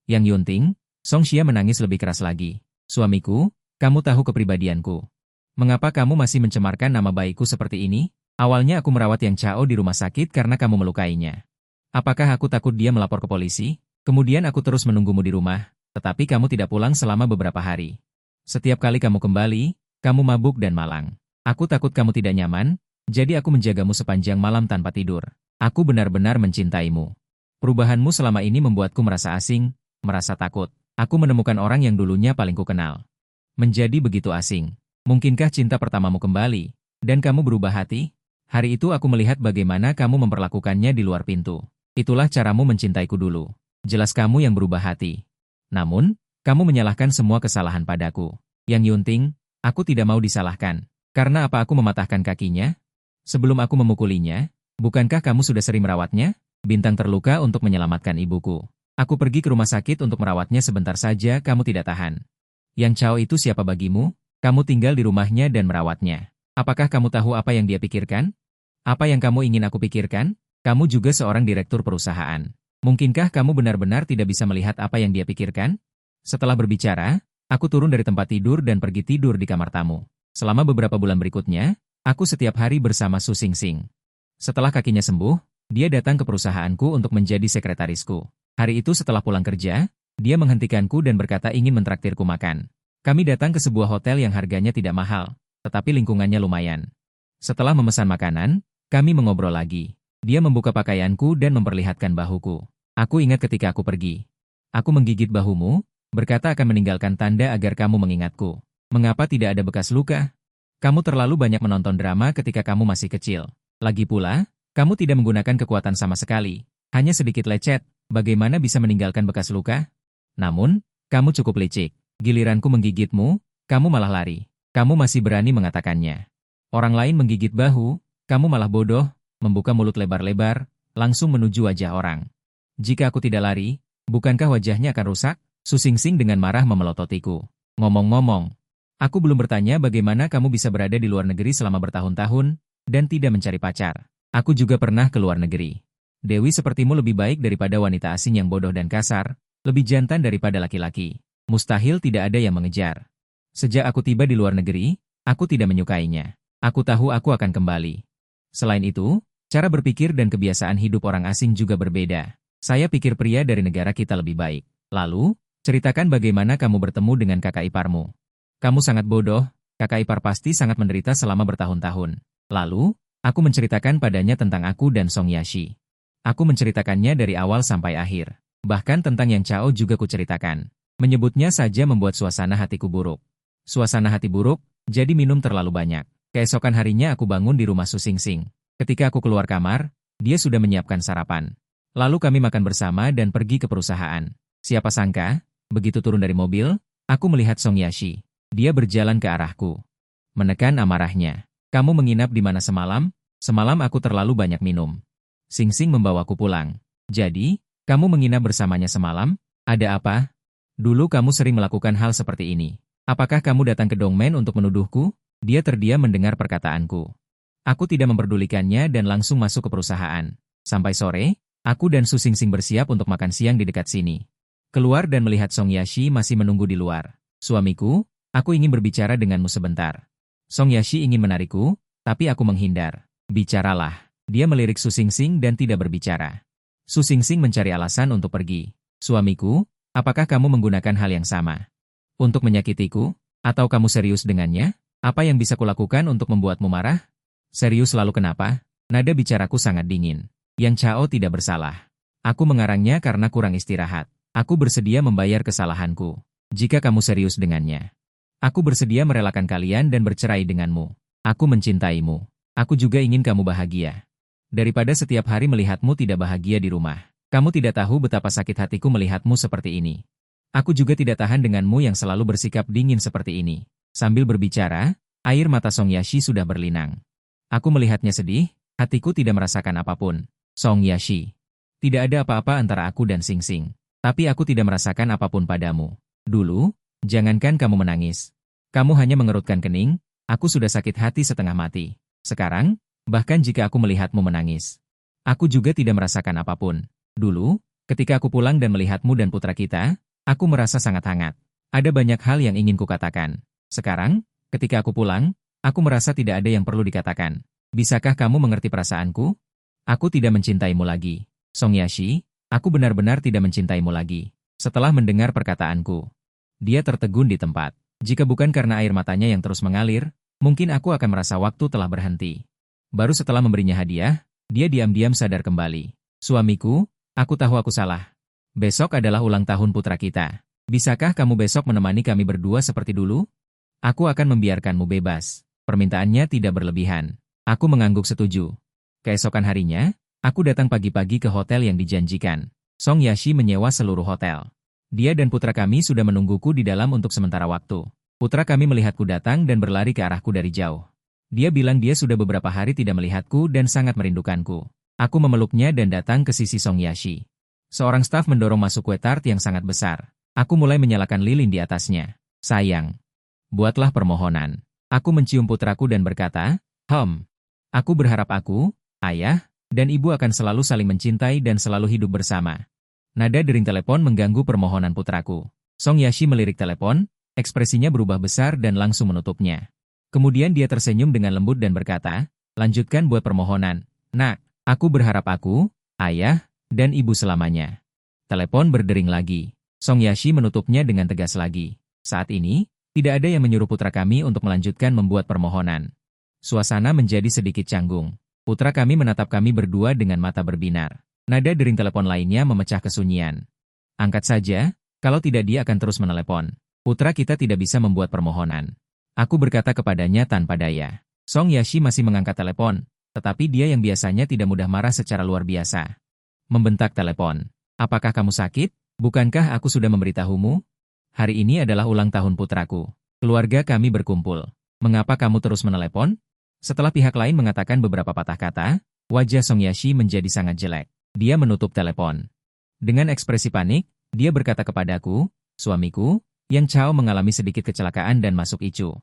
"Yang Yunting," Songxia menangis lebih keras lagi. "Suamiku, kamu tahu kepribadianku. Mengapa kamu masih mencemarkan nama baikku seperti ini? Awalnya aku merawat Yang Chao di rumah sakit karena kamu melukainya. Apakah aku takut dia melapor ke polisi? Kemudian aku terus menunggumu di rumah, tetapi kamu tidak pulang selama beberapa hari. Setiap kali kamu kembali, kamu mabuk dan malang. Aku takut kamu tidak nyaman, jadi aku menjagamu sepanjang malam tanpa tidur. Aku benar-benar mencintaimu. Perubahanmu selama ini membuatku merasa asing, merasa takut. Aku menemukan orang yang dulunya paling kukenal. Menjadi begitu asing. Mungkinkah cinta pertamamu kembali, dan kamu berubah hati? Hari itu aku melihat bagaimana kamu memperlakukannya di luar pintu. Itulah caramu mencintaiku dulu. Jelas kamu yang berubah hati. Namun, kamu menyalahkan semua kesalahan padaku. Yang Yunting, aku tidak mau disalahkan. Karena apa aku mematahkan kakinya? Sebelum aku memukulinya, bukankah kamu sudah sering merawatnya? Bintang terluka untuk menyelamatkan ibuku. Aku pergi ke rumah sakit untuk merawatnya sebentar saja, kamu tidak tahan. Yang Chao itu siapa bagimu? Kamu tinggal di rumahnya dan merawatnya. Apakah kamu tahu apa yang dia pikirkan? Apa yang kamu ingin aku pikirkan? Kamu juga seorang direktur perusahaan. Mungkinkah kamu benar-benar tidak bisa melihat apa yang dia pikirkan? Setelah berbicara, aku turun dari tempat tidur dan pergi tidur di kamar tamu. Selama beberapa bulan berikutnya, aku setiap hari bersama Su Xingxing. Setelah kakinya sembuh, dia datang ke perusahaanku untuk menjadi sekretarisku. Hari itu setelah pulang kerja, dia menghentikanku dan berkata ingin mentraktirku makan. Kami datang ke sebuah hotel yang harganya tidak mahal, tetapi lingkungannya lumayan. Setelah memesan makanan, kami mengobrol lagi. Dia membuka pakaianku dan memperlihatkan bahuku. Aku ingat ketika aku pergi. Aku menggigit bahumu, berkata akan meninggalkan tanda agar kamu mengingatku. Mengapa tidak ada bekas luka? Kamu terlalu banyak menonton drama ketika kamu masih kecil. Lagi pula, kamu tidak menggunakan kekuatan sama sekali. Hanya sedikit lecet, bagaimana bisa meninggalkan bekas luka? Namun, kamu cukup licik. Giliranku menggigitmu, kamu malah lari. Kamu masih berani mengatakannya. Orang lain menggigit bahu, kamu malah bodoh, membuka mulut lebar-lebar, langsung menuju wajah orang. Jika aku tidak lari, bukankah wajahnya akan rusak? Su Xingxing dengan marah memelototiku. Ngomong-ngomong, aku belum bertanya bagaimana kamu bisa berada di luar negeri selama bertahun-tahun, dan tidak mencari pacar. Aku juga pernah ke luar negeri. Dewi sepertimu lebih baik daripada wanita asing yang bodoh dan kasar, lebih jantan daripada laki-laki. Mustahil tidak ada yang mengejar. Sejak aku tiba di luar negeri, aku tidak menyukainya. Aku tahu aku akan kembali. Selain itu, cara berpikir dan kebiasaan hidup orang asing juga berbeda. Saya pikir pria dari negara kita lebih baik. Lalu, ceritakan bagaimana kamu bertemu dengan kakak iparmu. Kamu sangat bodoh, kakak ipar pasti sangat menderita selama bertahun-tahun. Lalu, aku menceritakan padanya tentang aku dan Song Yashi. Aku menceritakannya dari awal sampai akhir. Bahkan tentang yang Chao juga kuceritakan. Menyebutnya saja membuat suasana hatiku buruk. Suasana hati buruk, jadi minum terlalu banyak. Keesokan harinya aku bangun di rumah Su Xingxing. Ketika aku keluar kamar, dia sudah menyiapkan sarapan. Lalu kami makan bersama dan pergi ke perusahaan. Siapa sangka, begitu turun dari mobil, aku melihat Song Yashi. Dia berjalan ke arahku. Menekan amarahnya. Kamu menginap di mana semalam? Semalam aku terlalu banyak minum. Xingxing membawaku pulang. Jadi, kamu menginap bersamanya semalam? Ada apa? Dulu kamu sering melakukan hal seperti ini. Apakah kamu datang ke Dongmen untuk menuduhku? Dia terdiam mendengar perkataanku. Aku tidak memperdulikannya dan langsung masuk ke perusahaan. Sampai sore, aku dan Su Xingxing bersiap untuk makan siang di dekat sini. Keluar dan melihat Song Yashi masih menunggu di luar. Suamiku, aku ingin berbicara denganmu sebentar. Song Yashi ingin menarikku, tapi aku menghindar. Bicaralah. Dia melirik Su Xingxing dan tidak berbicara. Su Xingxing mencari alasan untuk pergi. Suamiku, apakah kamu menggunakan hal yang sama? Untuk menyakitiku? Atau kamu serius dengannya? Apa yang bisa kulakukan untuk membuatmu marah? Serius lalu kenapa? Nada bicaraku sangat dingin. Yang Chao tidak bersalah. Aku mengarangnya karena kurang istirahat. Aku bersedia membayar kesalahanku. Jika kamu serius dengannya. Aku bersedia merelakan kalian dan bercerai denganmu. Aku mencintaimu. Aku juga ingin kamu bahagia. Daripada setiap hari melihatmu tidak bahagia di rumah. Kamu tidak tahu betapa sakit hatiku melihatmu seperti ini. Aku juga tidak tahan denganmu yang selalu bersikap dingin seperti ini. Sambil berbicara, air mata Song Yashi sudah berlinang. Aku melihatnya sedih, hatiku tidak merasakan apapun. Song Yashi. Tidak ada apa-apa antara aku dan Xingxing. Tapi aku tidak merasakan apapun padamu. Dulu, jangankan kamu menangis. Kamu hanya mengerutkan kening, aku sudah sakit hati setengah mati. Sekarang, bahkan jika aku melihatmu menangis. Aku juga tidak merasakan apapun. Dulu, ketika aku pulang dan melihatmu dan putra kita, aku merasa sangat hangat. Ada banyak hal yang ingin kukatakan. Sekarang, ketika aku pulang, aku merasa tidak ada yang perlu dikatakan. Bisakah kamu mengerti perasaanku? Aku tidak mencintaimu lagi. Song Yashi, aku benar-benar tidak mencintaimu lagi. Setelah mendengar perkataanku, dia tertegun di tempat. Jika bukan karena air matanya yang terus mengalir, mungkin aku akan merasa waktu telah berhenti. Baru setelah memberinya hadiah, dia diam-diam sadar kembali. Suamiku, aku tahu aku salah. Besok adalah ulang tahun putra kita. Bisakah kamu besok menemani kami berdua seperti dulu? Aku akan membiarkanmu bebas. Permintaannya tidak berlebihan. Aku mengangguk setuju. Keesokan harinya, aku datang pagi-pagi ke hotel yang dijanjikan. Song Yashi menyewa seluruh hotel. Dia dan putra kami sudah menungguku di dalam untuk sementara waktu. Putra kami melihatku datang dan berlari ke arahku dari jauh. Dia bilang dia sudah beberapa hari tidak melihatku dan sangat merindukanku. Aku memeluknya dan datang ke sisi Song Yashi. Seorang staf mendorong masuk kue tart yang sangat besar. Aku mulai menyalakan lilin di atasnya. Sayang. Buatlah permohonan. Aku mencium putraku dan berkata, aku berharap aku, ayah, dan ibu akan selalu saling mencintai dan selalu hidup bersama. Nada dering telepon mengganggu permohonan putraku. Song Yashi melirik telepon, ekspresinya berubah besar dan langsung menutupnya. Kemudian dia tersenyum dengan lembut dan berkata, lanjutkan buat permohonan. Nak, aku berharap aku, ayah, dan ibu selamanya. Telepon berdering lagi. Song Yashi menutupnya dengan tegas lagi. Saat ini, tidak ada yang menyuruh putra kami untuk melanjutkan membuat permohonan. Suasana menjadi sedikit canggung. Putra kami menatap kami berdua dengan mata berbinar. Nada dering telepon lainnya memecah kesunyian. Angkat saja, kalau tidak dia akan terus menelepon. Putra kita tidak bisa membuat permohonan. Aku berkata kepadanya tanpa daya. Song Yashi masih mengangkat telepon, tetapi dia yang biasanya tidak mudah marah secara luar biasa. Membentak telepon. Apakah kamu sakit? Bukankah aku sudah memberitahumu? Hari ini adalah ulang tahun putraku. Keluarga kami berkumpul. Mengapa kamu terus menelepon? Setelah pihak lain mengatakan beberapa patah kata, wajah Song Yashi menjadi sangat jelek. Dia menutup telepon. Dengan ekspresi panik, dia berkata kepadaku, suamiku, Yang Chao mengalami sedikit kecelakaan dan masuk ICU.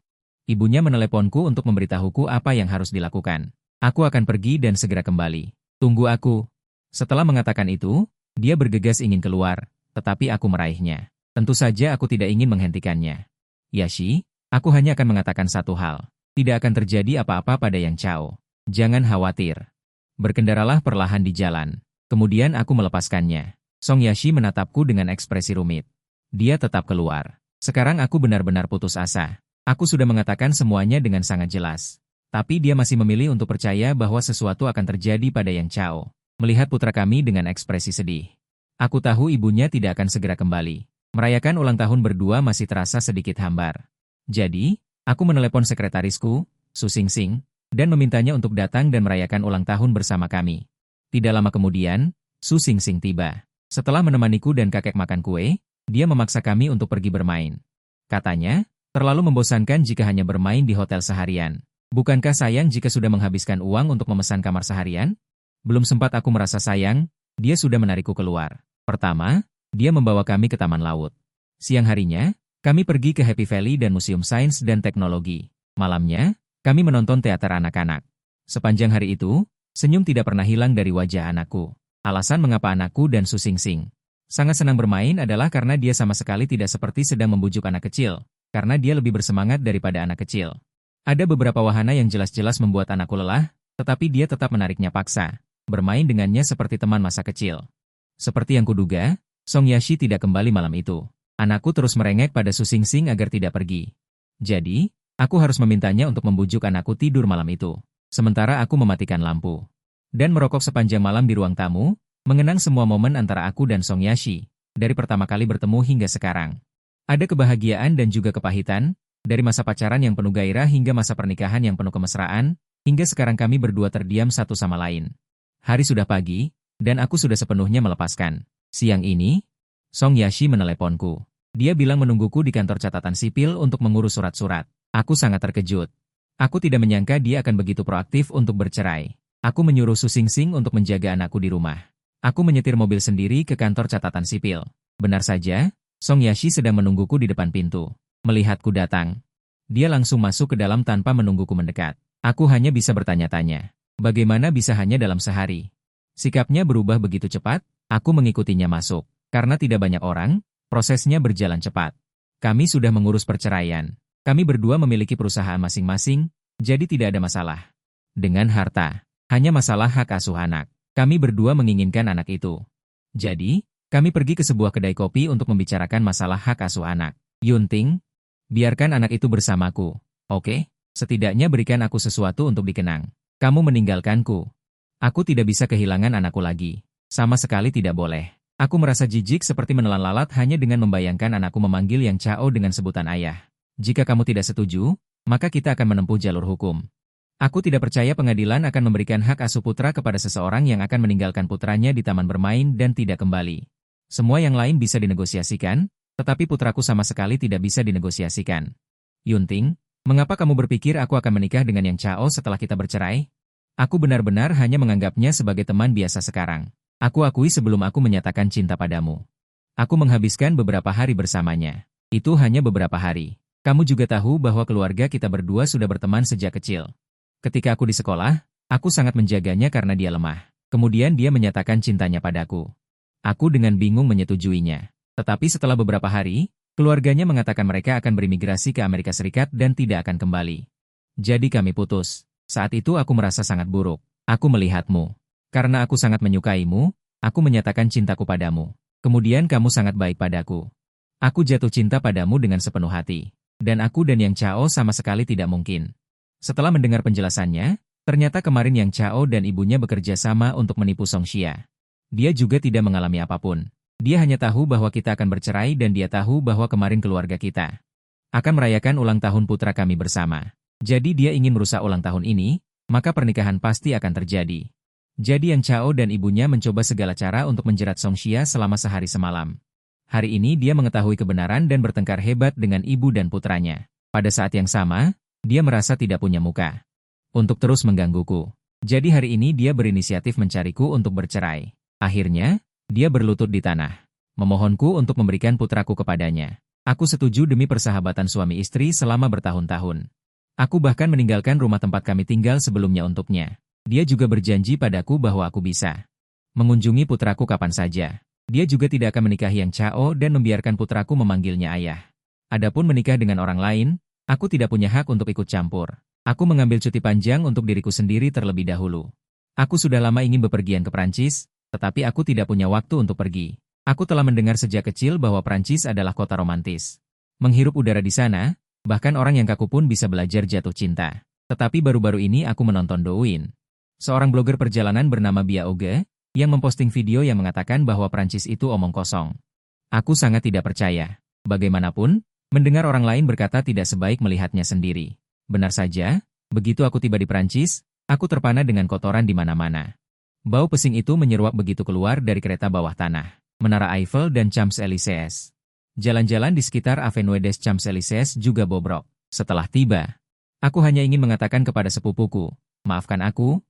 Ibunya meneleponku untuk memberitahuku apa yang harus dilakukan. Aku akan pergi dan segera kembali. Tunggu aku. Setelah mengatakan itu, dia bergegas ingin keluar, tetapi aku meraihnya. Tentu saja aku tidak ingin menghentikannya. Yashi, aku hanya akan mengatakan satu hal. Tidak akan terjadi apa-apa pada Yang Chao. Jangan khawatir. Berkendaralah perlahan di jalan. Kemudian aku melepaskannya. Song Yashi menatapku dengan ekspresi rumit. Dia tetap keluar. Sekarang aku benar-benar putus asa. Aku sudah mengatakan semuanya dengan sangat jelas. Tapi dia masih memilih untuk percaya bahwa sesuatu akan terjadi pada Yang Chao. Melihat putra kami dengan ekspresi sedih. Aku tahu ibunya tidak akan segera kembali. Merayakan ulang tahun berdua masih terasa sedikit hambar. Jadi, aku menelepon sekretarisku, Su Xingxing, dan memintanya untuk datang dan merayakan ulang tahun bersama kami. Tidak lama kemudian, Su Xingxing tiba. Setelah menemaniku dan kakek makan kue, dia memaksa kami untuk pergi bermain. Katanya, terlalu membosankan jika hanya bermain di hotel seharian. Bukankah sayang jika sudah menghabiskan uang untuk memesan kamar seharian? Belum sempat aku merasa sayang, dia sudah menarikku keluar. Pertama, dia membawa kami ke taman laut. Siang harinya, kami pergi ke Happy Valley dan Museum Sains dan Teknologi. Malamnya, kami menonton teater anak-anak. Sepanjang hari itu, senyum tidak pernah hilang dari wajah anakku. Alasan mengapa anakku dan Su Xingxing sangat senang bermain adalah karena dia sama sekali tidak seperti sedang membujuk anak kecil, karena dia lebih bersemangat daripada anak kecil. Ada beberapa wahana yang jelas-jelas membuat anakku lelah, tetapi dia tetap menariknya paksa. Bermain dengannya seperti teman masa kecil. Seperti yang kuduga, Song Yashi tidak kembali malam itu. Anakku terus merengek pada Su Xingxing agar tidak pergi. Jadi, aku harus memintanya untuk membujuk anakku tidur malam itu. Sementara aku mematikan lampu. Dan merokok sepanjang malam di ruang tamu, mengenang semua momen antara aku dan Song Yashi, dari pertama kali bertemu hingga sekarang. Ada kebahagiaan dan juga kepahitan, dari masa pacaran yang penuh gairah hingga masa pernikahan yang penuh kemesraan, hingga sekarang kami berdua terdiam satu sama lain. Hari sudah pagi, dan aku sudah sepenuhnya melepaskan. Siang ini, Song Yashi meneleponku. Dia bilang menungguku di kantor catatan sipil untuk mengurus surat-surat. Aku sangat terkejut. Aku tidak menyangka dia akan begitu proaktif untuk bercerai. Aku menyuruh Su Xingxing untuk menjaga anakku di rumah. Aku menyetir mobil sendiri ke kantor catatan sipil. Benar saja, Song Yashi sedang menungguku di depan pintu. Melihatku datang, dia langsung masuk ke dalam tanpa menungguku mendekat. Aku hanya bisa bertanya-tanya. Bagaimana bisa hanya dalam sehari? Sikapnya berubah begitu cepat, aku mengikutinya masuk. Karena tidak banyak orang, prosesnya berjalan cepat. Kami sudah mengurus perceraian. Kami berdua memiliki perusahaan masing-masing, jadi tidak ada masalah. Dengan harta, hanya masalah hak asuh anak. Kami berdua menginginkan anak itu. Jadi, kami pergi ke sebuah kedai kopi untuk membicarakan masalah hak asuh anak. Yunting, biarkan anak itu bersamaku, oke? Setidaknya berikan aku sesuatu untuk dikenang. Kamu meninggalkanku. Aku tidak bisa kehilangan anakku lagi. Sama sekali tidak boleh. Aku merasa jijik seperti menelan lalat hanya dengan membayangkan anakku memanggil Yang Chao dengan sebutan ayah. Jika kamu tidak setuju, maka kita akan menempuh jalur hukum. Aku tidak percaya pengadilan akan memberikan hak asuh putra kepada seseorang yang akan meninggalkan putranya di taman bermain dan tidak kembali. Semua yang lain bisa dinegosiasikan, tetapi putraku sama sekali tidak bisa dinegosiasikan. Yunting, mengapa kamu berpikir aku akan menikah dengan Yang Chao setelah kita bercerai? Aku benar-benar hanya menganggapnya sebagai teman biasa sekarang. Aku akui sebelum aku menyatakan cinta padamu. Aku menghabiskan beberapa hari bersamanya. Itu hanya beberapa hari. Kamu juga tahu bahwa keluarga kita berdua sudah berteman sejak kecil. Ketika aku di sekolah, aku sangat menjaganya karena dia lemah. Kemudian dia menyatakan cintanya padaku. Aku dengan bingung menyetujuinya. Tetapi setelah beberapa hari, keluarganya mengatakan mereka akan berimigrasi ke Amerika Serikat dan tidak akan kembali. Jadi kami putus. Saat itu aku merasa sangat buruk. Aku melihatmu. Karena aku sangat menyukaimu, aku menyatakan cintaku padamu. Kemudian kamu sangat baik padaku. Aku jatuh cinta padamu dengan sepenuh hati. Dan aku dan Yang Chao sama sekali tidak mungkin. Setelah mendengar penjelasannya, ternyata kemarin Yang Chao dan ibunya bekerja sama untuk menipu Song Xia. Dia juga tidak mengalami apapun. Dia hanya tahu bahwa kita akan bercerai dan dia tahu bahwa kemarin keluarga kita akan merayakan ulang tahun putra kami bersama. Jadi dia ingin merusak ulang tahun ini, maka pernikahan pasti akan terjadi. Jadi Yang Chao dan ibunya mencoba segala cara untuk menjerat Song Xia selama sehari semalam. Hari ini dia mengetahui kebenaran dan bertengkar hebat dengan ibu dan putranya. Pada saat yang sama, dia merasa tidak punya muka. untuk terus menggangguku. Jadi hari ini dia berinisiatif mencariku untuk bercerai. Akhirnya, dia berlutut di tanah, memohonku untuk memberikan putraku kepadanya. Aku setuju demi persahabatan suami istri selama bertahun-tahun. Aku bahkan meninggalkan rumah tempat kami tinggal sebelumnya untuknya. Dia juga berjanji padaku bahwa aku bisa mengunjungi putraku kapan saja. Dia juga tidak akan menikahi Yang Chao dan membiarkan putraku memanggilnya ayah. Adapun menikah dengan orang lain, aku tidak punya hak untuk ikut campur. Aku mengambil cuti panjang untuk diriku sendiri terlebih dahulu. Aku sudah lama ingin bepergian ke Prancis, tetapi aku tidak punya waktu untuk pergi. Aku telah mendengar sejak kecil bahwa Prancis adalah kota romantis. Menghirup udara di sana, bahkan orang yang kaku pun bisa belajar jatuh cinta. Tetapi baru-baru ini aku menonton Douyin, seorang blogger perjalanan bernama Bia Oge, yang memposting video yang mengatakan bahwa Prancis itu omong kosong. Aku sangat tidak percaya. Bagaimanapun, mendengar orang lain berkata tidak sebaik melihatnya sendiri. Benar saja, begitu aku tiba di Prancis, aku terpana dengan kotoran di mana-mana. Bau pesing itu menyeruak begitu keluar dari kereta bawah tanah, Menara Eiffel dan Champs-Élysées. Jalan-jalan di sekitar Avenue des Champs-Élysées juga bobrok. Setelah tiba, aku hanya ingin mengatakan kepada sepupuku, maafkan aku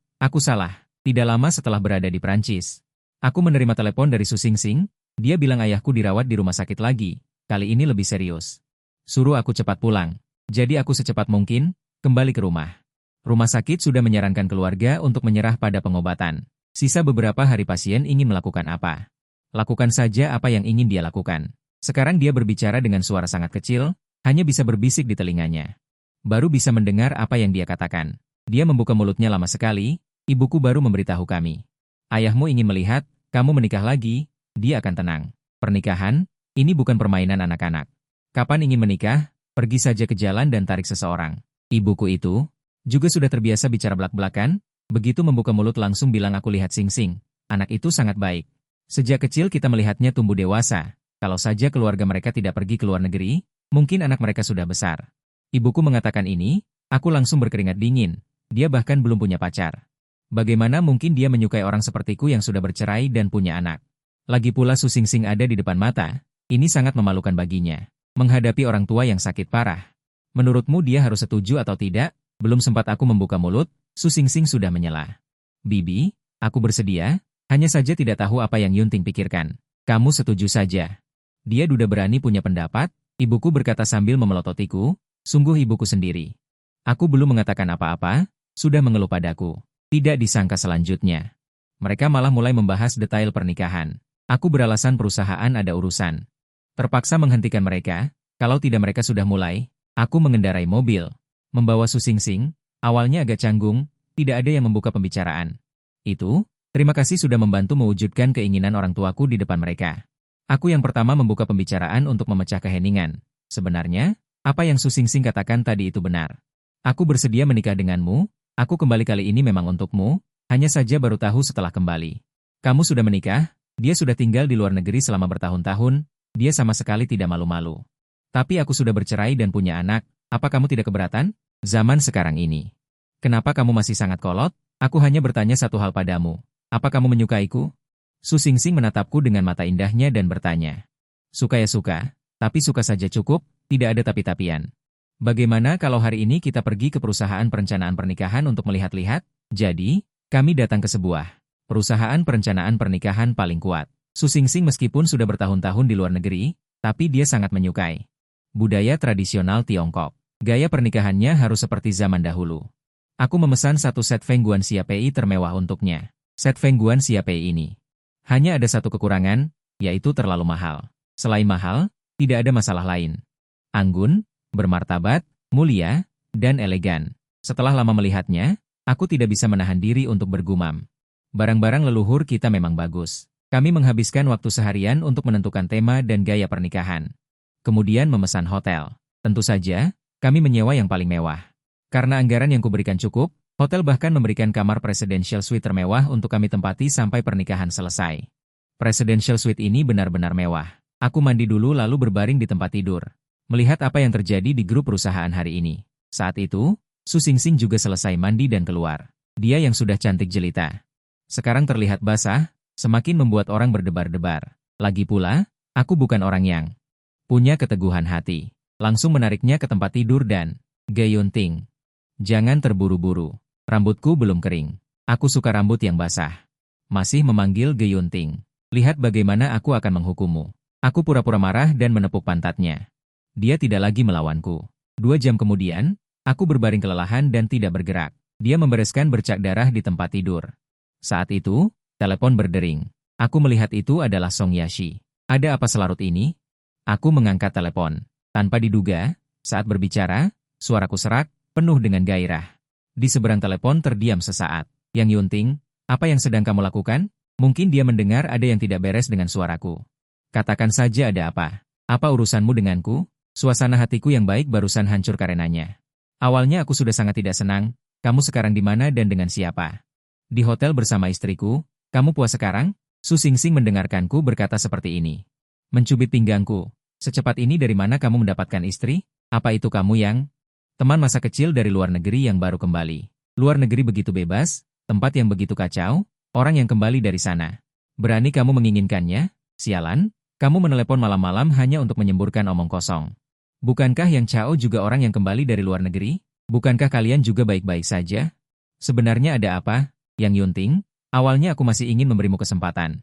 salah. Tidak lama setelah berada di Prancis, aku menerima telepon dari Su Xingxing. Dia bilang ayahku dirawat di rumah sakit lagi, kali ini lebih serius. Suruh aku cepat pulang. Jadi aku secepat mungkin kembali ke rumah. Rumah sakit sudah menyarankan keluarga untuk menyerah pada pengobatan. Sisa beberapa hari pasien ingin melakukan apa? Lakukan saja apa yang ingin dia lakukan. Sekarang dia berbicara dengan suara sangat kecil, hanya bisa berbisik di telinganya. Baru bisa mendengar apa yang dia katakan. Dia membuka mulutnya lama sekali. Ibuku baru memberitahu kami. Ayahmu ingin melihat kamu menikah lagi, dia akan tenang. Pernikahan, ini bukan permainan anak-anak. Kapan ingin menikah, pergi saja ke jalan dan tarik seseorang. Ibuku itu juga sudah terbiasa bicara belak-belakan, begitu membuka mulut langsung bilang aku lihat Xingxing. Anak itu sangat baik. Sejak kecil kita melihatnya tumbuh dewasa. Kalau saja keluarga mereka tidak pergi ke luar negeri, mungkin anak mereka sudah besar. Ibuku mengatakan ini, aku langsung berkeringat dingin. Dia bahkan belum punya pacar. Bagaimana mungkin dia menyukai orang sepertiku yang sudah bercerai dan punya anak? Lagi pula Su Xingxing ada di depan mata, ini sangat memalukan baginya. Menghadapi orang tua yang sakit parah. Menurutmu dia harus setuju atau tidak? Belum sempat aku membuka mulut, Su Xingxing sudah menyela. Bibi, aku bersedia, hanya saja tidak tahu apa yang Yunting pikirkan. Kamu setuju saja. Dia duda berani punya pendapat, ibuku berkata sambil memelototiku, sungguh ibuku sendiri. Aku belum mengatakan apa-apa, sudah mengeluh padaku. Tidak disangka selanjutnya. Mereka malah mulai membahas detail pernikahan. Aku beralasan perusahaan ada urusan. Terpaksa menghentikan mereka, kalau tidak mereka sudah mulai. Aku mengendarai mobil. Membawa Su Xingxing, awalnya agak canggung, tidak ada yang membuka pembicaraan. Terima kasih sudah membantu mewujudkan keinginan orang tuaku di depan mereka. Aku yang pertama membuka pembicaraan untuk memecah keheningan. Sebenarnya, apa yang Su Xingxing katakan tadi itu benar. Aku bersedia menikah denganmu. Aku kembali kali ini memang untukmu, hanya saja baru tahu setelah kembali. Kamu sudah menikah, dia sudah tinggal di luar negeri selama bertahun-tahun, dia sama sekali tidak malu-malu. Tapi aku sudah bercerai dan punya anak, apa kamu tidak keberatan? Zaman sekarang ini. Kenapa kamu masih sangat kolot? Aku hanya bertanya satu hal padamu. Apa kamu menyukaiku? Su Xingxing menatapku dengan mata indahnya dan bertanya. Suka ya suka, tapi suka saja cukup, tidak ada tapi-tapian. Bagaimana kalau hari ini kita pergi ke perusahaan perencanaan pernikahan untuk melihat-lihat? Jadi, kami datang ke sebuah perusahaan perencanaan pernikahan paling kuat. Su Xingxing meskipun sudah bertahun-tahun di luar negeri, tapi dia sangat menyukai budaya tradisional Tiongkok. Gaya pernikahannya harus seperti zaman dahulu. Aku memesan satu set Feng Guan Xiaopei termewah untuknya. Set Feng Guan Xiaopei ini hanya ada satu kekurangan, yaitu terlalu mahal. Selain mahal, tidak ada masalah lain. Anggun, bermartabat, mulia, dan elegan. Setelah lama melihatnya, aku tidak bisa menahan diri untuk bergumam. Barang-barang leluhur kita memang bagus. Kami menghabiskan waktu seharian untuk menentukan tema dan gaya pernikahan. Kemudian memesan hotel. Tentu saja, kami menyewa yang paling mewah. Karena anggaran yang kuberikan cukup, hotel bahkan memberikan kamar presidential suite termewah untuk kami tempati sampai pernikahan selesai. Presidential suite ini benar-benar mewah. Aku mandi dulu lalu berbaring di tempat tidur. Melihat apa yang terjadi di grup perusahaan hari ini. Saat itu, Su Xingxing juga selesai mandi dan keluar. Dia yang sudah cantik jelita. Sekarang terlihat basah, semakin membuat orang berdebar-debar. Lagi pula, aku bukan orang yang punya keteguhan hati. Langsung menariknya ke tempat tidur dan, Ge Yunting, jangan terburu-buru. Rambutku belum kering. Aku suka rambut yang basah. Masih memanggil Ge Yunting. Lihat bagaimana aku akan menghukummu. Aku pura-pura marah dan menepuk pantatnya. Dia tidak lagi melawanku. 2 jam kemudian, aku berbaring kelelahan dan tidak bergerak. Dia membereskan bercak darah di tempat tidur. Saat itu, telepon berdering. Aku melihat itu adalah Song Yashi. Ada apa selarut ini? Aku mengangkat telepon. Tanpa diduga, saat berbicara, suaraku serak, penuh dengan gairah. Di seberang telepon terdiam sesaat. Yang Yunting, apa yang sedang kamu lakukan? Mungkin dia mendengar ada yang tidak beres dengan suaraku. Katakan saja ada apa. Apa urusanmu denganku? Suasana hatiku yang baik barusan hancur karenanya. Awalnya aku sudah sangat tidak senang. Kamu sekarang di mana dan dengan siapa? Di hotel bersama istriku. Kamu puas sekarang? Su Xingxing mendengarkanku berkata seperti ini. Mencubit pinggangku. Secepat ini dari mana kamu mendapatkan istri? Apa itu kamu yang... Teman masa kecil dari luar negeri yang baru kembali. Luar negeri begitu bebas, tempat yang begitu kacau, orang yang kembali dari sana. Berani kamu menginginkannya? Sialan, kamu menelepon malam-malam hanya untuk menyemburkan omong kosong. Bukankah Yang Chao juga orang yang kembali dari luar negeri? Bukankah kalian juga baik-baik saja? Sebenarnya ada apa, Yang Yunting? Awalnya aku masih ingin memberimu kesempatan.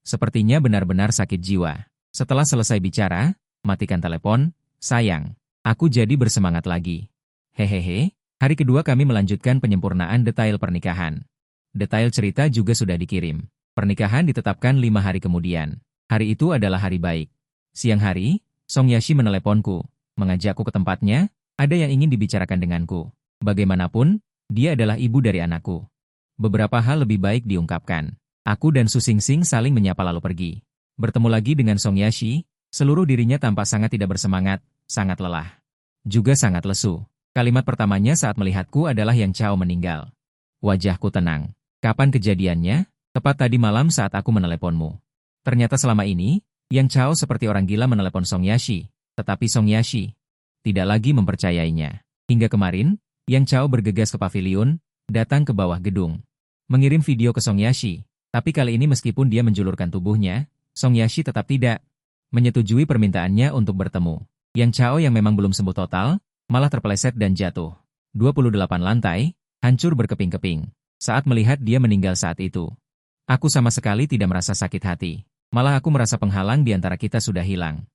Sepertinya benar-benar sakit jiwa. Setelah selesai bicara, matikan telepon, sayang. Aku jadi bersemangat lagi. Hehehe, hari kedua kami melanjutkan penyempurnaan detail pernikahan. Detail cerita juga sudah dikirim. Pernikahan ditetapkan 5 hari kemudian. Hari itu adalah hari baik. Siang hari, Song Yashi meneleponku, mengajakku ke tempatnya, ada yang ingin dibicarakan denganku. Bagaimanapun, dia adalah ibu dari anakku. Beberapa hal lebih baik diungkapkan. Aku dan Su Xingxing saling menyapa lalu pergi. Bertemu lagi dengan Song Yashi, seluruh dirinya tampak sangat tidak bersemangat, sangat lelah. Juga sangat lesu. Kalimat pertamanya saat melihatku adalah Yang Chao meninggal. Wajahku tenang. Kapan kejadiannya? Tepat tadi malam saat aku meneleponmu. Ternyata selama ini, Yang Chao seperti orang gila menelepon Song Yashi, tetapi Song Yashi tidak lagi mempercayainya. Hingga kemarin, Yang Chao bergegas ke pavilion, datang ke bawah gedung, mengirim video ke Song Yashi, tapi kali ini meskipun dia menjulurkan tubuhnya, Song Yashi tetap tidak menyetujui permintaannya untuk bertemu. Yang Chao yang memang belum sembuh total, malah terpeleset dan jatuh. 28 lantai, hancur berkeping-keping. Saat melihat dia meninggal saat itu, aku sama sekali tidak merasa sakit hati. Malah aku merasa penghalang di antara kita sudah hilang.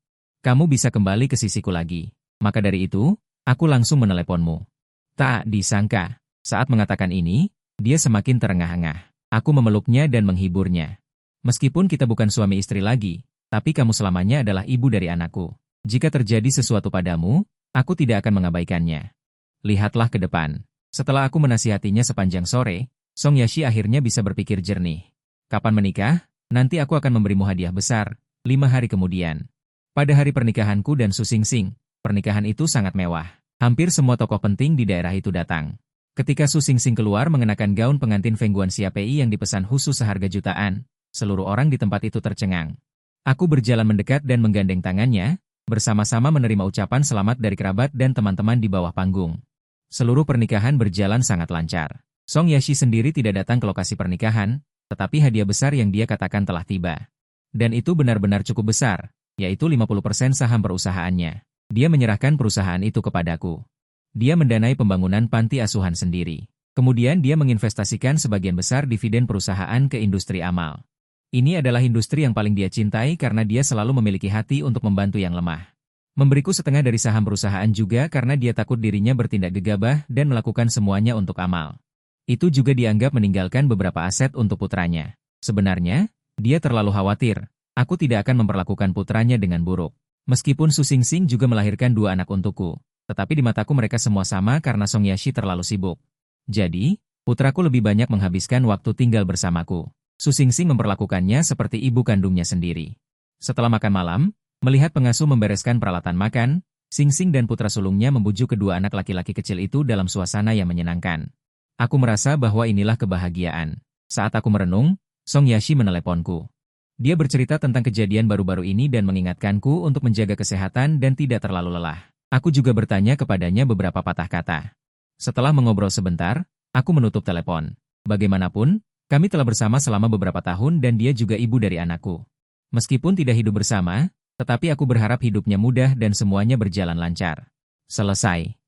Kamu bisa kembali ke sisiku lagi. Maka dari itu, aku langsung meneleponmu. Tak disangka, saat mengatakan ini, dia semakin terengah-engah. Aku memeluknya dan menghiburnya. Meskipun kita bukan suami istri lagi, tapi kamu selamanya adalah ibu dari anakku. Jika terjadi sesuatu padamu, aku tidak akan mengabaikannya. Lihatlah ke depan. Setelah aku menasihatinya sepanjang sore, Song Yashi akhirnya bisa berpikir jernih. Kapan menikah? Nanti aku akan memberimu hadiah besar, 5 hari kemudian. Pada hari pernikahanku dan Su Xingxing, pernikahan itu sangat mewah. Hampir semua tokoh penting di daerah itu datang. Ketika Su Xingxing keluar mengenakan gaun pengantin Feng Guanxiapi yang dipesan khusus seharga jutaan, seluruh orang di tempat itu tercengang. Aku berjalan mendekat dan menggandeng tangannya, bersama-sama menerima ucapan selamat dari kerabat dan teman-teman di bawah panggung. Seluruh pernikahan berjalan sangat lancar. Song Yashi sendiri tidak datang ke lokasi pernikahan, tetapi hadiah besar yang dia katakan telah tiba. Dan itu benar-benar cukup besar, yaitu 50% saham perusahaannya. Dia menyerahkan perusahaan itu kepadaku. Dia mendanai pembangunan panti asuhan sendiri. Kemudian dia menginvestasikan sebagian besar dividen perusahaan ke industri amal. Ini adalah industri yang paling dia cintai karena dia selalu memiliki hati untuk membantu yang lemah. Memberiku setengah dari saham perusahaan juga karena dia takut dirinya bertindak gegabah dan melakukan semuanya untuk amal. Itu juga dianggap meninggalkan beberapa aset untuk putranya. Sebenarnya, dia terlalu khawatir. Aku tidak akan memperlakukan putranya dengan buruk. Meskipun Su Xingxing juga melahirkan 2 anak untukku, tetapi di mataku mereka semua sama karena Song Yashi terlalu sibuk. Jadi, putraku lebih banyak menghabiskan waktu tinggal bersamaku. Su Xingxing memperlakukannya seperti ibu kandungnya sendiri. Setelah makan malam, melihat pengasuh membereskan peralatan makan, Xingxing dan putra sulungnya membujuk kedua anak laki-laki kecil itu dalam suasana yang menyenangkan. Aku merasa bahwa inilah kebahagiaan. Saat aku merenung, Song Yashi meneleponku. Dia bercerita tentang kejadian baru-baru ini dan mengingatkanku untuk menjaga kesehatan dan tidak terlalu lelah. Aku juga bertanya kepadanya beberapa patah kata. Setelah mengobrol sebentar, aku menutup telepon. Bagaimanapun, kami telah bersama selama beberapa tahun dan dia juga ibu dari anakku. Meskipun tidak hidup bersama, tetapi aku berharap hidupnya mudah dan semuanya berjalan lancar. Selesai.